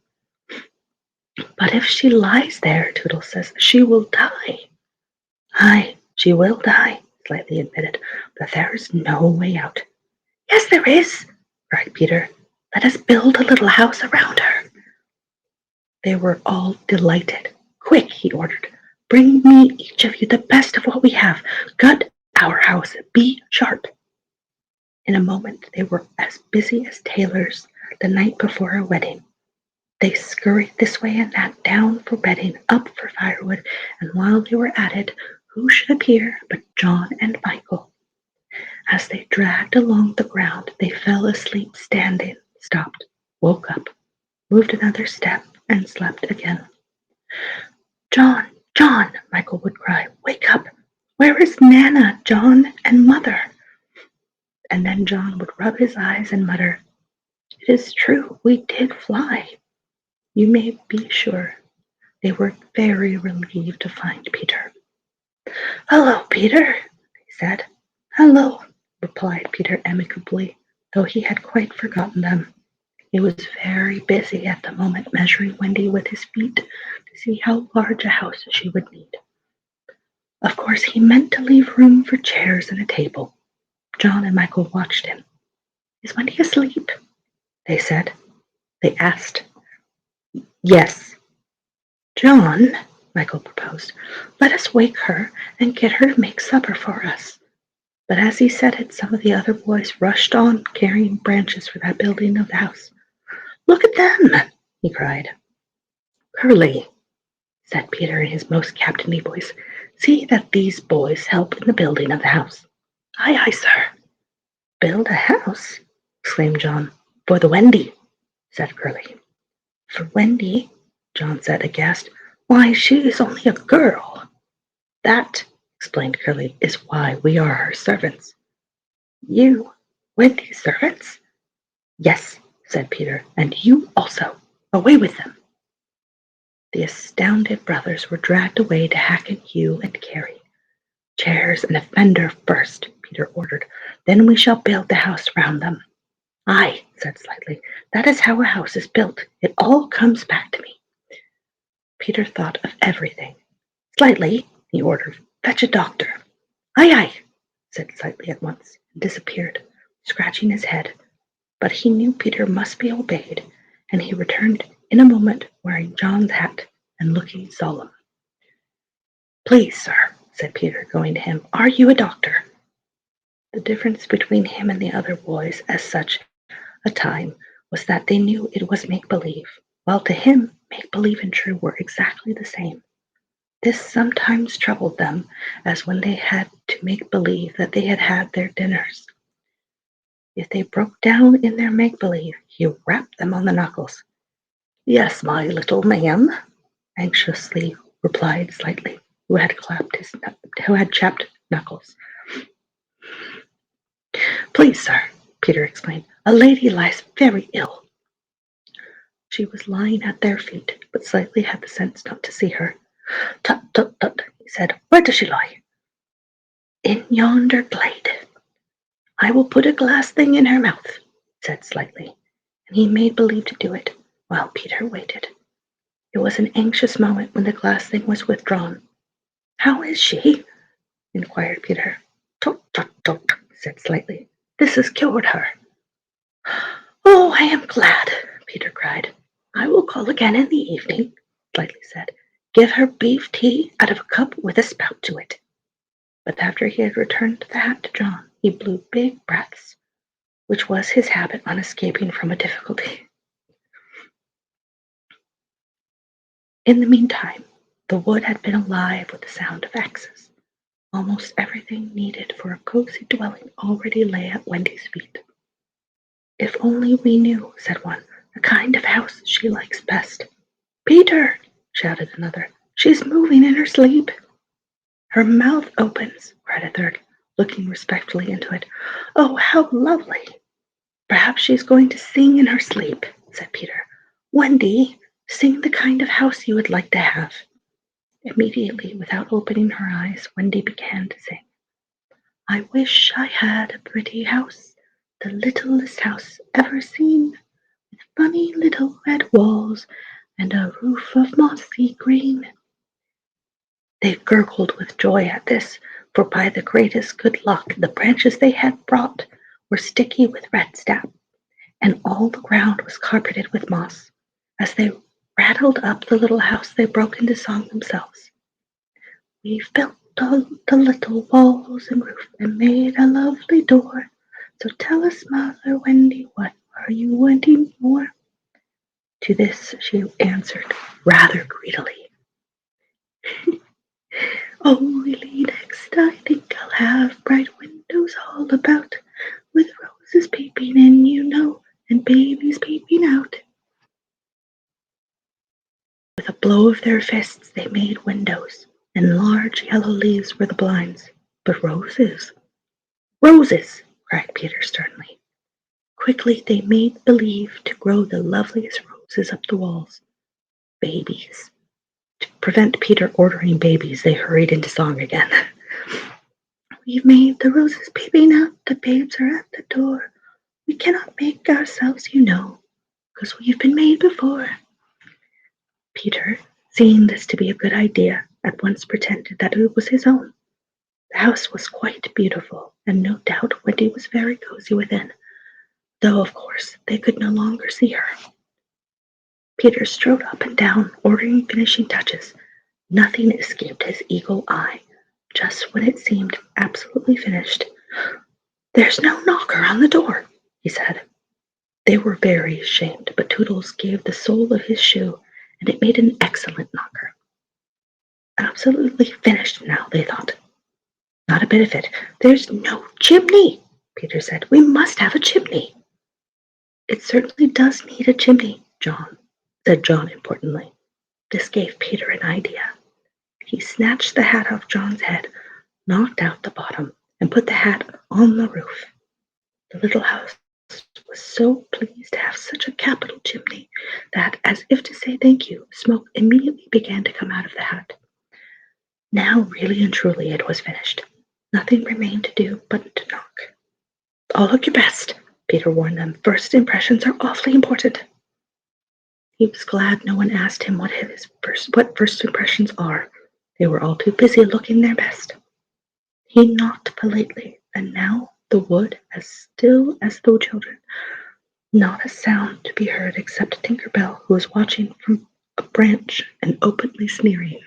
S1: But if she lies there, Toodles says, she will die. Aye, she will die, Slightly admitted, but there is no way out. Yes, there is, cried Peter. Let us build a little house around her. They were all delighted. Quick, he ordered. Bring me, each of you, the best of what we have. Gut our house. Be sharp. In a moment they were as busy as tailors the night before a wedding. They scurried this way and that, down for bedding, up for firewood, and while they were at it, who should appear but John and Michael. As they dragged along the ground, they fell asleep standing, stopped, woke up, moved another step, and slept again. John, John, Michael would cry, wake up. Where is Nana, John, and Mother? And then John would rub his eyes and mutter, It is true, we did fly. You may be sure they were very relieved to find Peter. Hello, Peter, he said. Hello, replied Peter amicably, though he had quite forgotten them. He was very busy at the moment measuring Wendy with his feet to see how large a house she would need. Of course, he meant to leave room for chairs and a table. John and Michael watched him. Is Wendy asleep? They said. They asked. Yes. John, Michael proposed, let us wake her and get her to make supper for us. But as he said it, some of the other boys rushed on, carrying branches for that building of the house. Look at them, he cried. Curly, said Peter in his most captainy voice, see that these boys help in the building of the house. Aye, aye, sir. Build a house? Exclaimed John. For the Wendy, said Curly. For Wendy, John said aghast. Why, she is only a girl. That, explained Curly, is why we are her servants. You, Wendy's servants? Yes, said Peter, and you also. Away with them. The astounded brothers were dragged away to hack and hew and carry. Chairs and a fender first, Peter ordered. Then we shall build the house round them. Aye, said Slightly. That is how a house is built. It all comes back to me. Peter thought of everything. Slightly, he ordered, fetch a doctor. Aye, aye, said Slightly at once, and disappeared, scratching his head. But he knew Peter must be obeyed, and he returned in a moment wearing John's hat and looking solemn. Please, sir, said Peter, going to him. "Are you a doctor?" The difference between him and the other boys at such a time was that they knew it was make-believe, while to him make-believe and true were exactly the same. This sometimes troubled them, as when they had to make believe that they had had their dinners. If they broke down in their make-believe, he rapped them on the knuckles. "Yes, my little man," anxiously replied Slightly, who had chapped knuckles. "Please, sir," Peter explained, "a lady lies very ill." She was lying at their feet, but Slightly had the sense not to see her. "Tut, tut, tut," he said. "Where does she lie?" "In yonder glade." "I will put a glass thing in her mouth," said Slightly, and he made believe to do it, while Peter waited. It was an anxious moment when the glass thing was withdrawn. "How is she?" inquired Peter. "Tut, tut, tut," said Slightly. "This has cured her." "Oh, I am glad," Peter cried. "I will call again in the evening," Slightly said. "Give her beef tea out of a cup with a spout to it." But after he had returned the hat to John, he blew big breaths, which was his habit on escaping from a difficulty. In the meantime, the wood had been alive with the sound of axes. Almost everything needed for a cozy dwelling already lay at Wendy's feet. "If only we knew," said one, "the kind of house she likes best." "Peter!" shouted another. "She's moving in her sleep." "Her mouth opens," cried a third, looking respectfully into it. "Oh, how lovely!" "Perhaps she's going to sing in her sleep," said Peter. "Wendy, sing the kind of house you would like to have." Immediately, without opening her eyes, Wendy began to sing. "I wish I had a pretty house, the littlest house ever seen, with funny little red walls and a roof of mossy green." They gurgled with joy at this, for by the greatest good luck the branches they had brought were sticky with red sap, and all the ground was carpeted with moss. As they rattled up the little house, they broke into song themselves. "We've built all the little walls and roof and made a lovely door. So tell us, Mother Wendy, what are you wanting more?" To this she answered rather greedily, "Only next I think I'll have bright windows all about, with roses peeping in, you know, and babies peeping out." With a blow of their fists they made windows, and large yellow leaves were the blinds. But roses, roses, cried Peter sternly. Quickly they made believe to grow the loveliest roses up the walls. Babies. To prevent Peter ordering babies, they hurried into song again. "We've made the roses peeping out, the babes are at the door. We cannot make ourselves, you know, 'cause we've been made before." Peter, seeing this to be a good idea, at once pretended that it was his own. The house was quite beautiful, and no doubt Wendy was very cozy within, though of course they could no longer see her. Peter strode up and down, ordering finishing touches. Nothing escaped his eagle eye. Just when it seemed absolutely finished, "There's no knocker on the door," he said. They were very ashamed, but Toodles gave the sole of his shoe, and it made an excellent knocker. Absolutely finished now, they thought. Not a bit of it. "There's no chimney," Peter said. "We must have a chimney." "It certainly does need a chimney, John," said John importantly. This gave Peter an idea. He snatched the hat off John's head, knocked out the bottom, and put the hat on the roof. The little house was so pleased to have such a capital chimney that, as if to say thank you, smoke immediately began to come out of the hat. Now really and truly it was finished. Nothing remained to do but to knock. "All look your best," Peter warned them. "First impressions are awfully important." He was glad no one asked him what first impressions are. They were all too busy looking their best. He knocked politely, and now the wood as still as the children. Not a sound to be heard except Tinker Bell, who was watching from a branch and openly sneering.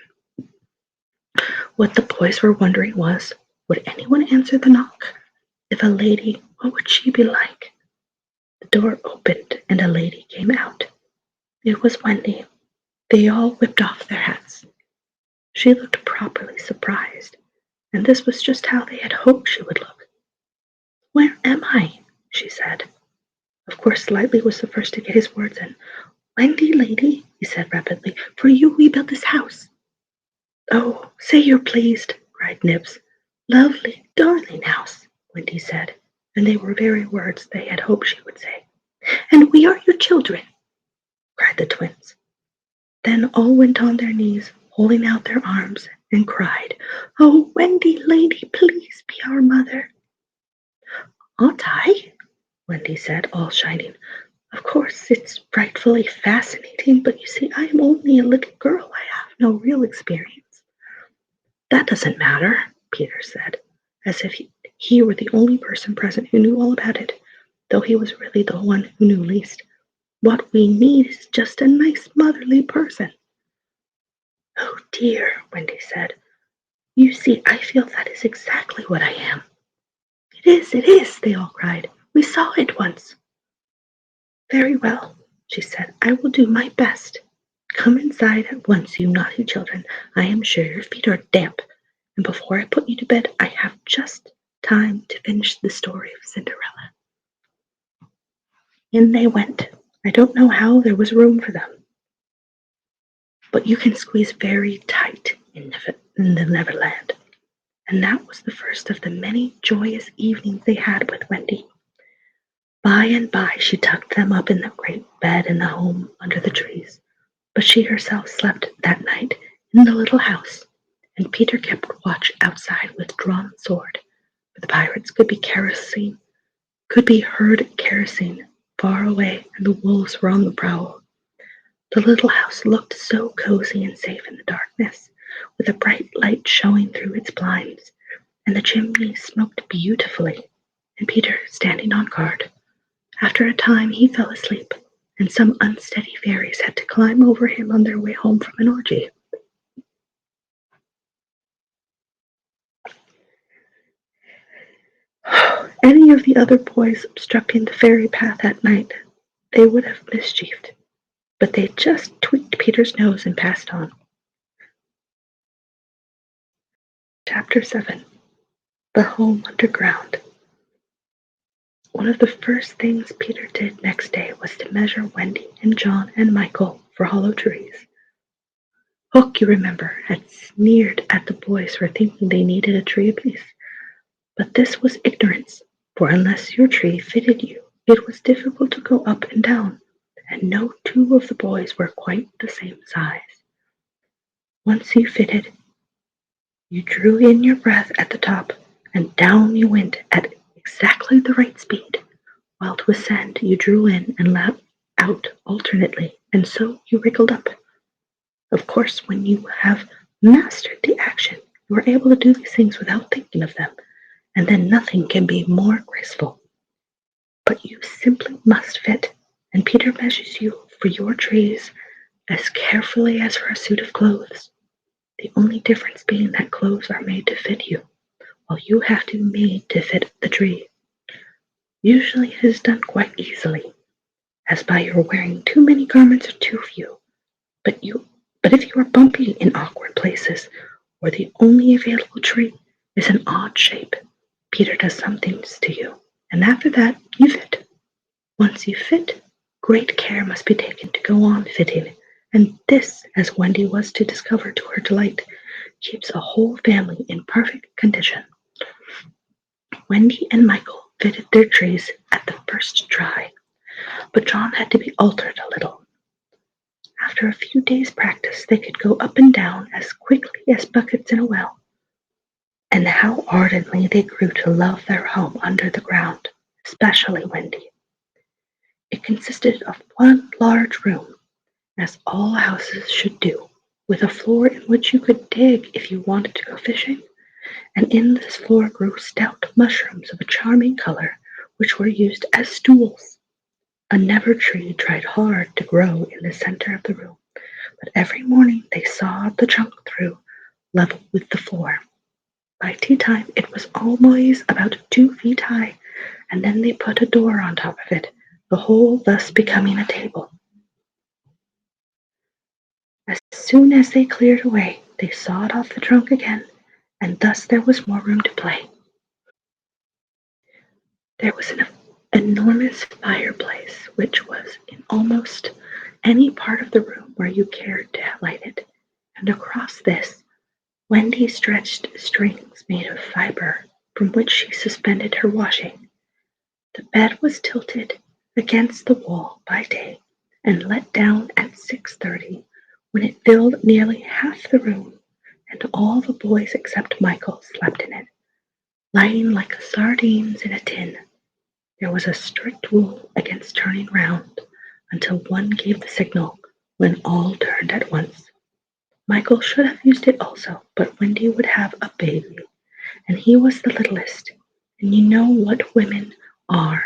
S1: What the boys were wondering was, would anyone answer the knock? If a lady, what would she be like? The door opened and a lady came out. It was Wendy. They all whipped off their hats. She looked properly surprised, and this was just how they had hoped she would look. "Where am I?" she said. Of course, Lightly was the first to get his words in. "Wendy, lady," he said rapidly, "for you we built this house." "Oh, say you're pleased," cried Nibs. "Lovely, darling house," Wendy said, and they were very words they had hoped she would say. "And we are your children," cried the twins. Then all went on their knees, holding out their arms, and cried, "Oh, Wendy, lady, please be our mother." "Aren't I?" Wendy said, all shining. "Of course, it's frightfully fascinating, but you see, I am only a little girl. I have no real experience." "That doesn't matter," Peter said, as if he were the only person present who knew all about it, though he was really the one who knew least. "What we need is just a nice motherly person." "Oh dear," Wendy said. "You see, I feel that is exactly what I am." It is, they all cried. "We saw it once." "Very well," she said. "I will do my best. Come inside at once, you naughty children. I am sure your feet are damp, and before I put you to bed, I have just time to finish the story of Cinderella." In they went. I don't know how there was room for them, but you can squeeze very tight in the Neverland. And that was the first of the many joyous evenings they had with Wendy. By and by she tucked them up in the great bed in the home under the trees, but she herself slept that night in the little house, and Peter kept watch outside with drawn sword, for the pirates could be heard caressing far away, and the wolves were on the prowl. The little house looked so cozy and safe in the darkness, with a bright light showing through its blinds, and the chimney smoked beautifully, and Peter standing on guard. After a time he fell asleep, and some unsteady fairies had to climb over him on their way home from an orgy. Any of the other boys obstructing the fairy path at night, they would have mischieved, but they just tweaked Peter's nose and passed on. Chapter 7. The Home Underground. One of the first things Peter did next day was to measure Wendy and John and Michael for hollow trees. Hook, you remember, had sneered at the boys for thinking they needed a tree apiece. But this was ignorance, for unless your tree fitted you, it was difficult to go up and down, and no two of the boys were quite the same size. Once you fitted, you drew in your breath at the top, and down you went at exactly the right speed, while to ascend you drew in and let out alternately, and so you wriggled up. Of course, when you have mastered the action, you are able to do these things without thinking of them, and then nothing can be more graceful. But you simply must fit, and Peter measures you for your trees as carefully as for a suit of clothes. The only difference being that clothes are made to fit you, while you have to be made to fit the tree. Usually it is done quite easily, as by your wearing too many garments or too few. But if you are bumpy in awkward places, or the only available tree is an odd shape, Peter does some things to you, and after that you fit. Once you fit, great care must be taken to go on fitting, and this, as Wendy was to discover to her delight, keeps a whole family in perfect condition. Wendy and Michael fitted their trees at the first try, but John had to be altered a little. After a few days' practice, they could go up and down as quickly as buckets in a well. And how ardently they grew to love their home under the ground, especially Wendy. It consisted of one large room, as all houses should do, with a floor in which you could dig if you wanted to go fishing, and in this floor grew stout mushrooms of a charming color, which were used as stools. A never tree tried hard to grow in the center of the room, but every morning they sawed the trunk through, level with the floor. By tea time it was always about 2 feet high, and then they put a door on top of it, the whole thus becoming a table. As soon as they cleared away, they sawed off the trunk again, and thus there was more room to play. There was an enormous fireplace, which was in almost any part of the room where you cared to light it, and across this Wendy stretched strings made of fibre from which she suspended her washing. The bed was tilted against the wall by day and let down at 6:30, when it filled nearly half the room, and all the boys except Michael slept in it, lying like sardines in a tin. There was a strict rule against turning round until one gave the signal, when all turned at once. Michael should have used it also, but Wendy would have a baby, and he was the littlest, and you know what women are,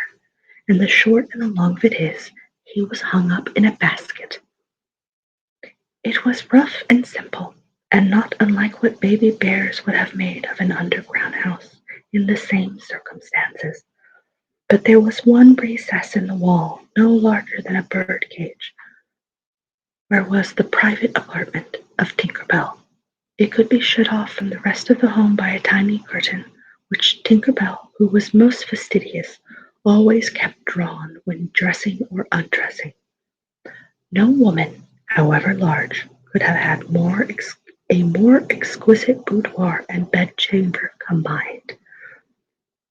S1: and the short and the long of it is, he was hung up in a basket. It was rough and simple, and not unlike what baby bears would have made of an underground house in the same circumstances. But there was one recess in the wall, no larger than a bird cage, where was the private apartment of Tinker Bell. It could be shut off from the rest of the home by a tiny curtain, which Tinker Bell, who was most fastidious, always kept drawn when dressing or undressing. No woman, however large, could have had a more exquisite boudoir and bedchamber combined.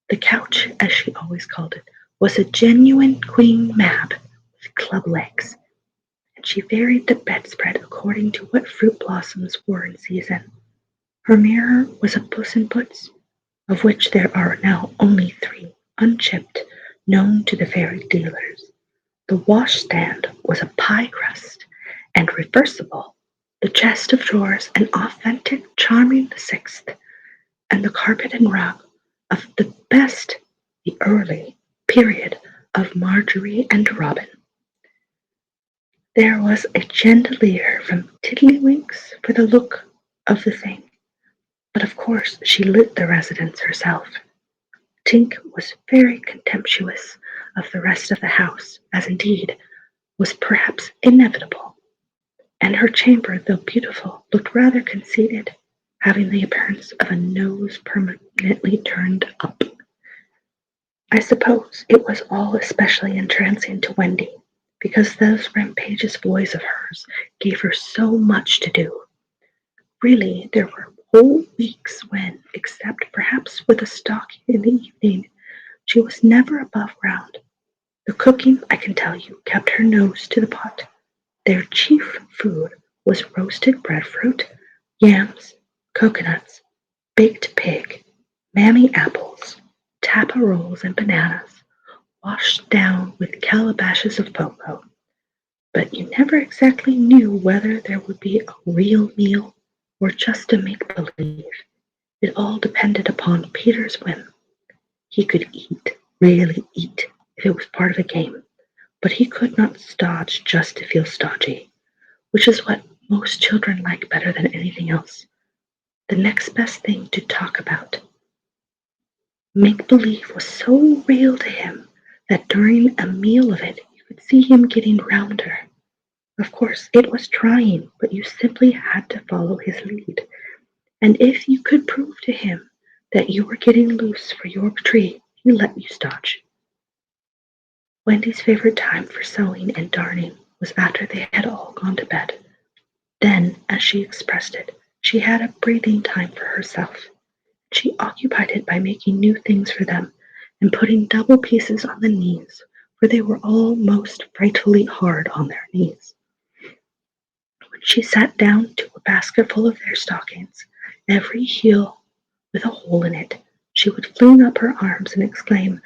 S1: The couch, as she always called it, was a genuine Queen Mab with club legs, and she varied the bedspread according to what fruit blossoms were in season. Her mirror was a Puss in Boots, of which there are now only 3, unchipped, known to the fairy dealers. The washstand was a pie crust, and reversible, the chest of drawers an authentic Charming VI, and the carpet and rug of the best, the early period of Marjorie and Robin. There was a chandelier from Tiddlywinks for the look of the thing, but of course she lit the residence herself. Tink was very contemptuous of the rest of the house, as indeed was perhaps inevitable, and her chamber, though beautiful, looked rather conceited, having the appearance of a nose permanently turned up. I suppose it was all especially entrancing to Wendy, because those rampageous boys of hers gave her so much to do. Really, there were whole weeks when, except perhaps with a stocking in the evening, she was never above ground. The cooking, I can tell you, kept her nose to the pot. Their chief food was roasted breadfruit, yams, coconuts, baked pig, mammy apples, tapa rolls and bananas, washed down with calabashes of cocoa. But you never exactly knew whether there would be a real meal or just a make-believe. It all depended upon Peter's whim. He could eat, really eat, if it was part of a game, but he could not stodge just to feel stodgy, which is what most children like better than anything else. The next best thing to talk about. Make-believe was so real to him that during a meal of it you could see him getting rounder. Of course, it was trying, but you simply had to follow his lead. And if you could prove to him that you were getting loose for your tree, he let you stodge. Wendy's favorite time for sewing and darning was after they had all gone to bed. Then, as she expressed it, she had a breathing time for herself. She occupied it by making new things for them and putting double pieces on the knees, for they were all most frightfully hard on their knees. When she sat down to a basket full of their stockings, every heel with a hole in it, she would fling up her arms and exclaim,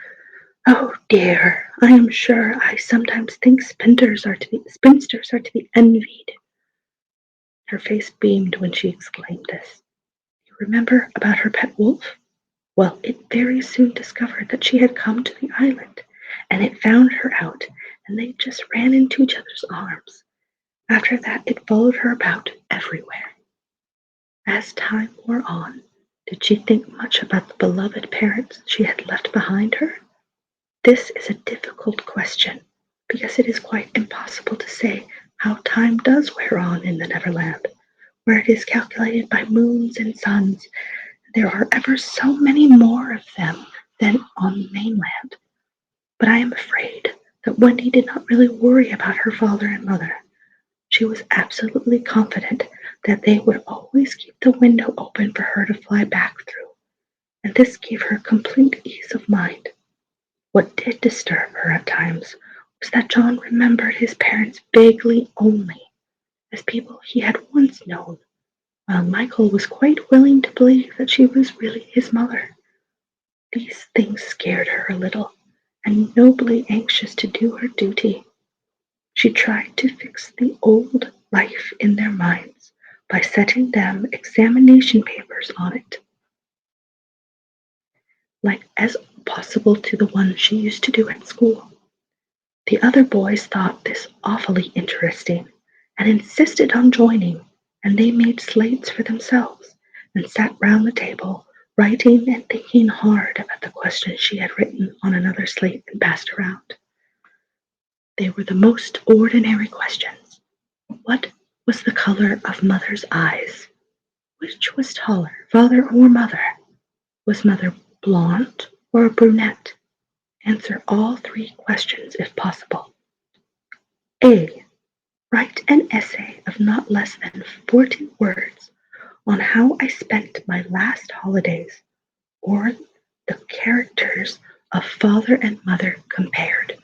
S1: "Oh dear, I am sure I sometimes think spinsters are to be envied." Her face beamed when she exclaimed this. You remember about her pet wolf? Well, it very soon discovered that she had come to the island, and it found her out, and they just ran into each other's arms. After that, it followed her about everywhere. As time wore on, did she think much about the beloved parents she had left behind her? This is a difficult question, because it is quite impossible to say how time does wear on in the Neverland, where it is calculated by moons and suns. There are ever so many more of them than on the mainland. But I am afraid that Wendy did not really worry about her father and mother. She was absolutely confident that they would always keep the window open for her to fly back through, and this gave her complete ease of mind. What did disturb her at times was that John remembered his parents vaguely only, as people he had once known, while Michael was quite willing to believe that she was really his mother. These things scared her a little, and nobly anxious to do her duty, she tried to fix the old life in their minds by setting them examination papers on it, like as possible to the ones she used to do at school. The other boys thought this awfully interesting and insisted on joining, and they made slates for themselves and sat round the table, writing and thinking hard about the questions she had written on another slate and passed around. They were the most ordinary questions. What was the color of Mother's eyes? Which was taller, father or mother? Was Mother blonde or a brunette? Answer all three questions if possible. A. Write an essay of not less than 40 words on how I spent my last holidays, or the characters of father and mother compared.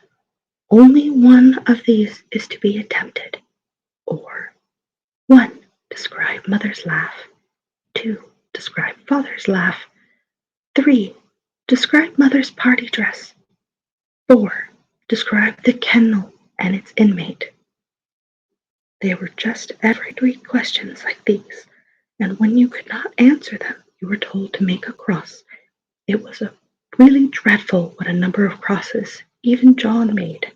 S1: Only one of these is to be attempted. Or 1. Describe mother's laugh. 2. Describe father's laugh. 3. Describe mother's party dress. 4. Describe the kennel and its inmate. They were just everyday questions like these, and when you could not answer them, you were told to make a cross. It was really dreadful what a number of crosses even John made.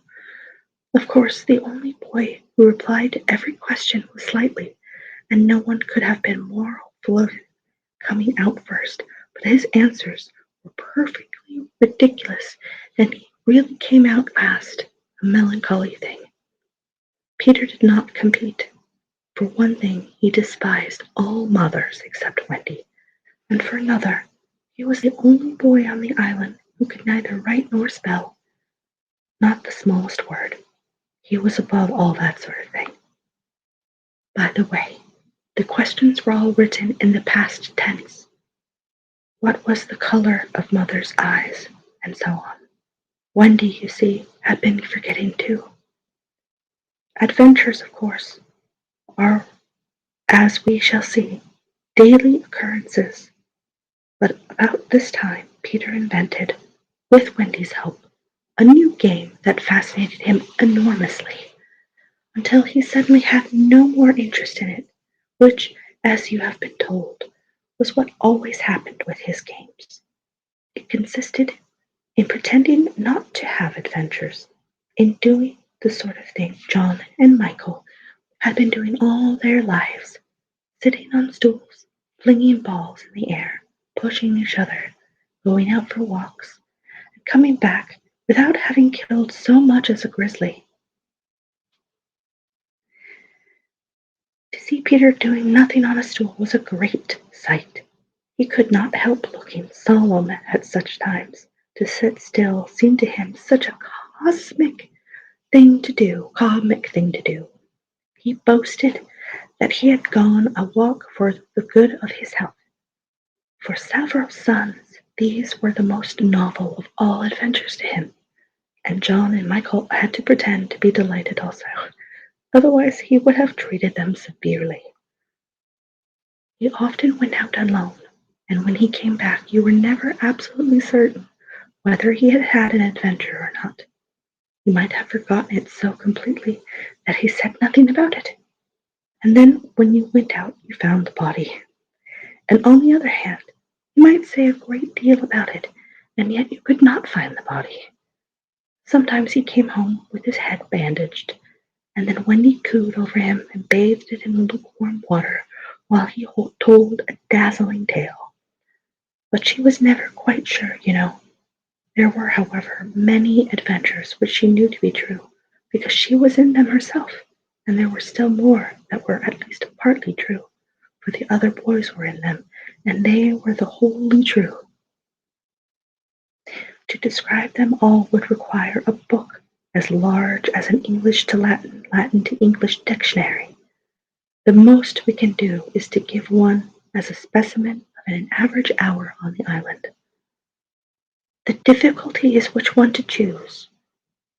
S1: Of course, the only boy who replied to every question was Slightly, and no one could have been more hopeful of coming out first, but his answers were perfectly ridiculous, and he really came out last, a melancholy thing. Peter did not compete. For one thing, he despised all mothers except Wendy, and for another, he was the only boy on the island who could neither write nor spell, not the smallest word. He was above all that sort of thing. By the way, the questions were all written in the past tense. What was the color of Mother's eyes, and so on. Wendy, you see, had been forgetting too. Adventures, of course, are, as we shall see, daily occurrences. But about this time, Peter invented, with Wendy's help, a new game that fascinated him enormously, until he suddenly had no more interest in it, which, as you have been told, was what always happened with his games. It consisted in pretending not to have adventures, in doing the sort of thing John and Michael had been doing all their lives, sitting on stools, flinging balls in the air, pushing each other, going out for walks, and coming back without having killed so much as a grizzly. To see Peter doing nothing on a stool was a great sight. He could not help looking solemn at such times. To sit still seemed to him such a comic thing to do. He boasted that he had gone a walk for the good of his health. For several suns, these were the most novel of all adventures to him, and John and Michael had to pretend to be delighted also. Otherwise, he would have treated them severely. He often went out alone, and when he came back, you were never absolutely certain whether he had had an adventure or not. He might have forgotten it so completely that he said nothing about it. And then when you went out, you found the body. And on the other hand, you might say a great deal about it, and yet you could not find the body. Sometimes he came home with his head bandaged, and then Wendy cooed over him and bathed it in lukewarm water, while he told a dazzling tale. But she was never quite sure, you know. There were, however, many adventures which she knew to be true, because she was in them herself, and there were still more that were at least partly true, for the other boys were in them, and they were the wholly true. To describe them all would require a book as large as an English to Latin, Latin to English dictionary. The most we can do is to give one as a specimen of an average hour on the island. The difficulty is which one to choose.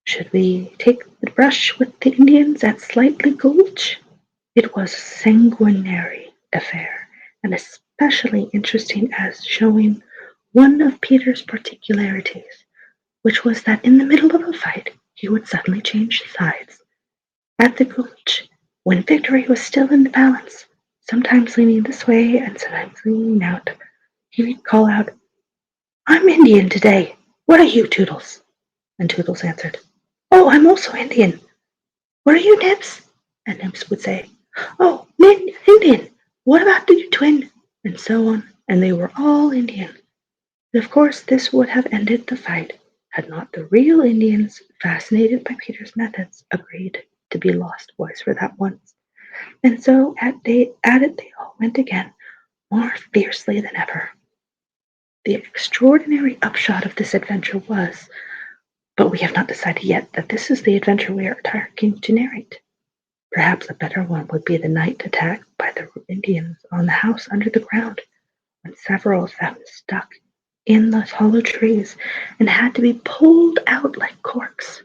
S1: Should we take the brush with the Indians at Slightly Gulch? It was a sanguinary affair, and especially interesting as showing one of Peter's particularities, which was that in the middle of a fight he would suddenly change sides. At the Gulch, when victory was still in the balance, sometimes leaning this way and sometimes leaning out, he would call out, "I'm Indian today. What are you, Toodles?" And Toodles answered, "Oh, I'm also Indian. What are you, Nibs?" And Nibs would say, "Oh, Indian. What about the twin?" And so on, and they were all Indian. And of course this would have ended the fight had not the real Indians, fascinated by Peter's methods, agreed to be lost boys for that once. And so at it they all went again, more fiercely than ever. The extraordinary upshot of this adventure was, but we have not decided yet that this is the adventure we are taking to narrate. Perhaps a better one would be the night attack by the Indians on the house under the ground, when several of them stuck in the hollow trees and had to be pulled out like corks.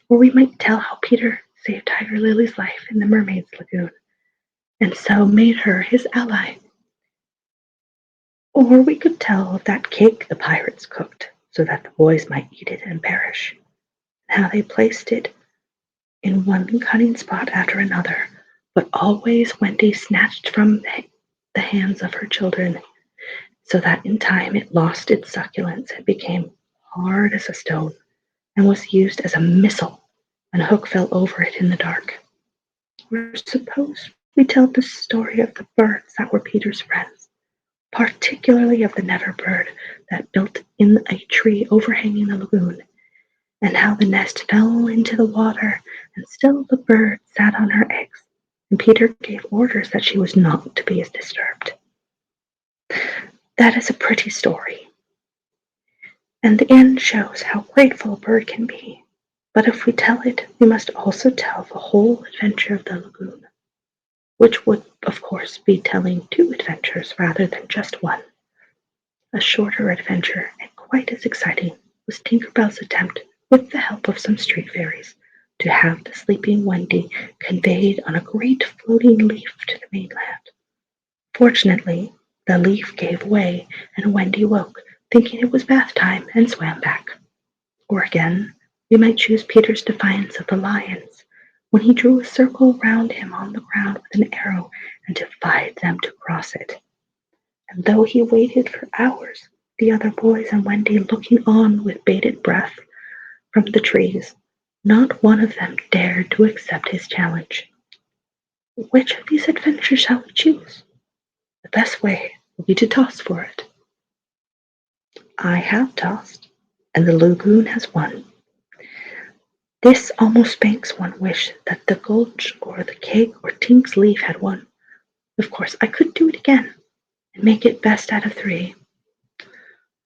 S1: Or we might tell how Peter saved Tiger Lily's life in the Mermaid's Lagoon, and so made her his ally. Or we could tell of that cake the pirates cooked, so that the boys might eat it and perish, and how they placed it in one cunning spot after another, but always Wendy snatched from the hands of her children, so that in time it lost its succulence and became hard as a stone, and was used as a missile when a hook fell over it in the dark. Or suppose we tell the story of the birds that were Peter's friends, particularly of the never bird that built in a tree overhanging the lagoon, and how the nest fell into the water, and still the bird sat on her eggs, and Peter gave orders that she was not to be disturbed. That is a pretty story, and the end shows how grateful a bird can be. But if we tell it, we must also tell the whole adventure of the lagoon, which would, of course, be telling two adventures rather than just one. A shorter adventure, and quite as exciting, was Tinker Bell's attempt, with the help of some street fairies, to have the sleeping Wendy conveyed on a great floating leaf to the mainland. Fortunately, the leaf gave way, and Wendy woke, thinking it was bath time, and swam back. Or again, we might choose Peter's defiance of the lions, when he drew a circle round him on the ground with an arrow and defied them to cross it. And though he waited for hours, the other boys and Wendy looking on with bated breath from the trees, not one of them dared to accept his challenge. Which of these adventures shall we choose? The best way will be to toss for it. I have tossed, and the lagoon has won. This almost makes one wish that the gulch or the cake or Tink's leaf had won. Of course, I could do it again and make it best out of three.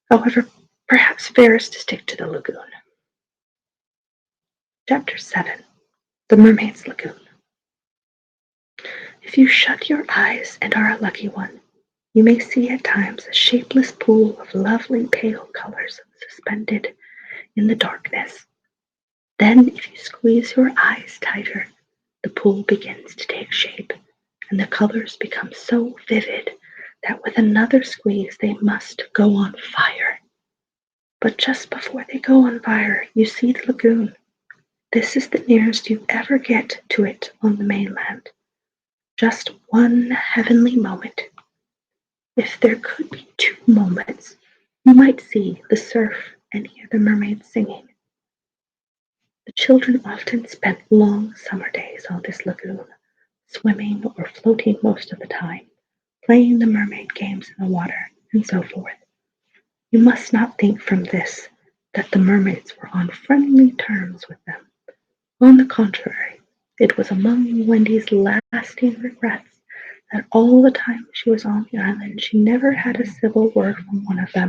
S1: However, perhaps fairest to stick to the lagoon. Chapter 7. The Mermaid's Lagoon. If you shut your eyes and are a lucky one, you may see at times a shapeless pool of lovely pale colors suspended in the darkness. Then, if you squeeze your eyes tighter, the pool begins to take shape, and the colors become so vivid that with another squeeze they must go on fire. But just before they go on fire, you see the lagoon. This is the nearest you ever get to it on the mainland. Just one heavenly moment. If there could be two moments, you might see the surf and hear the mermaids singing. The children often spent long summer days on this lagoon, swimming or floating most of the time, playing the mermaid games in the water, and so forth. You must not think from this that the mermaids were on friendly terms with them. On the contrary, it was among Wendy's lasting regrets that all the time she was on the island she never had a civil word from one of them.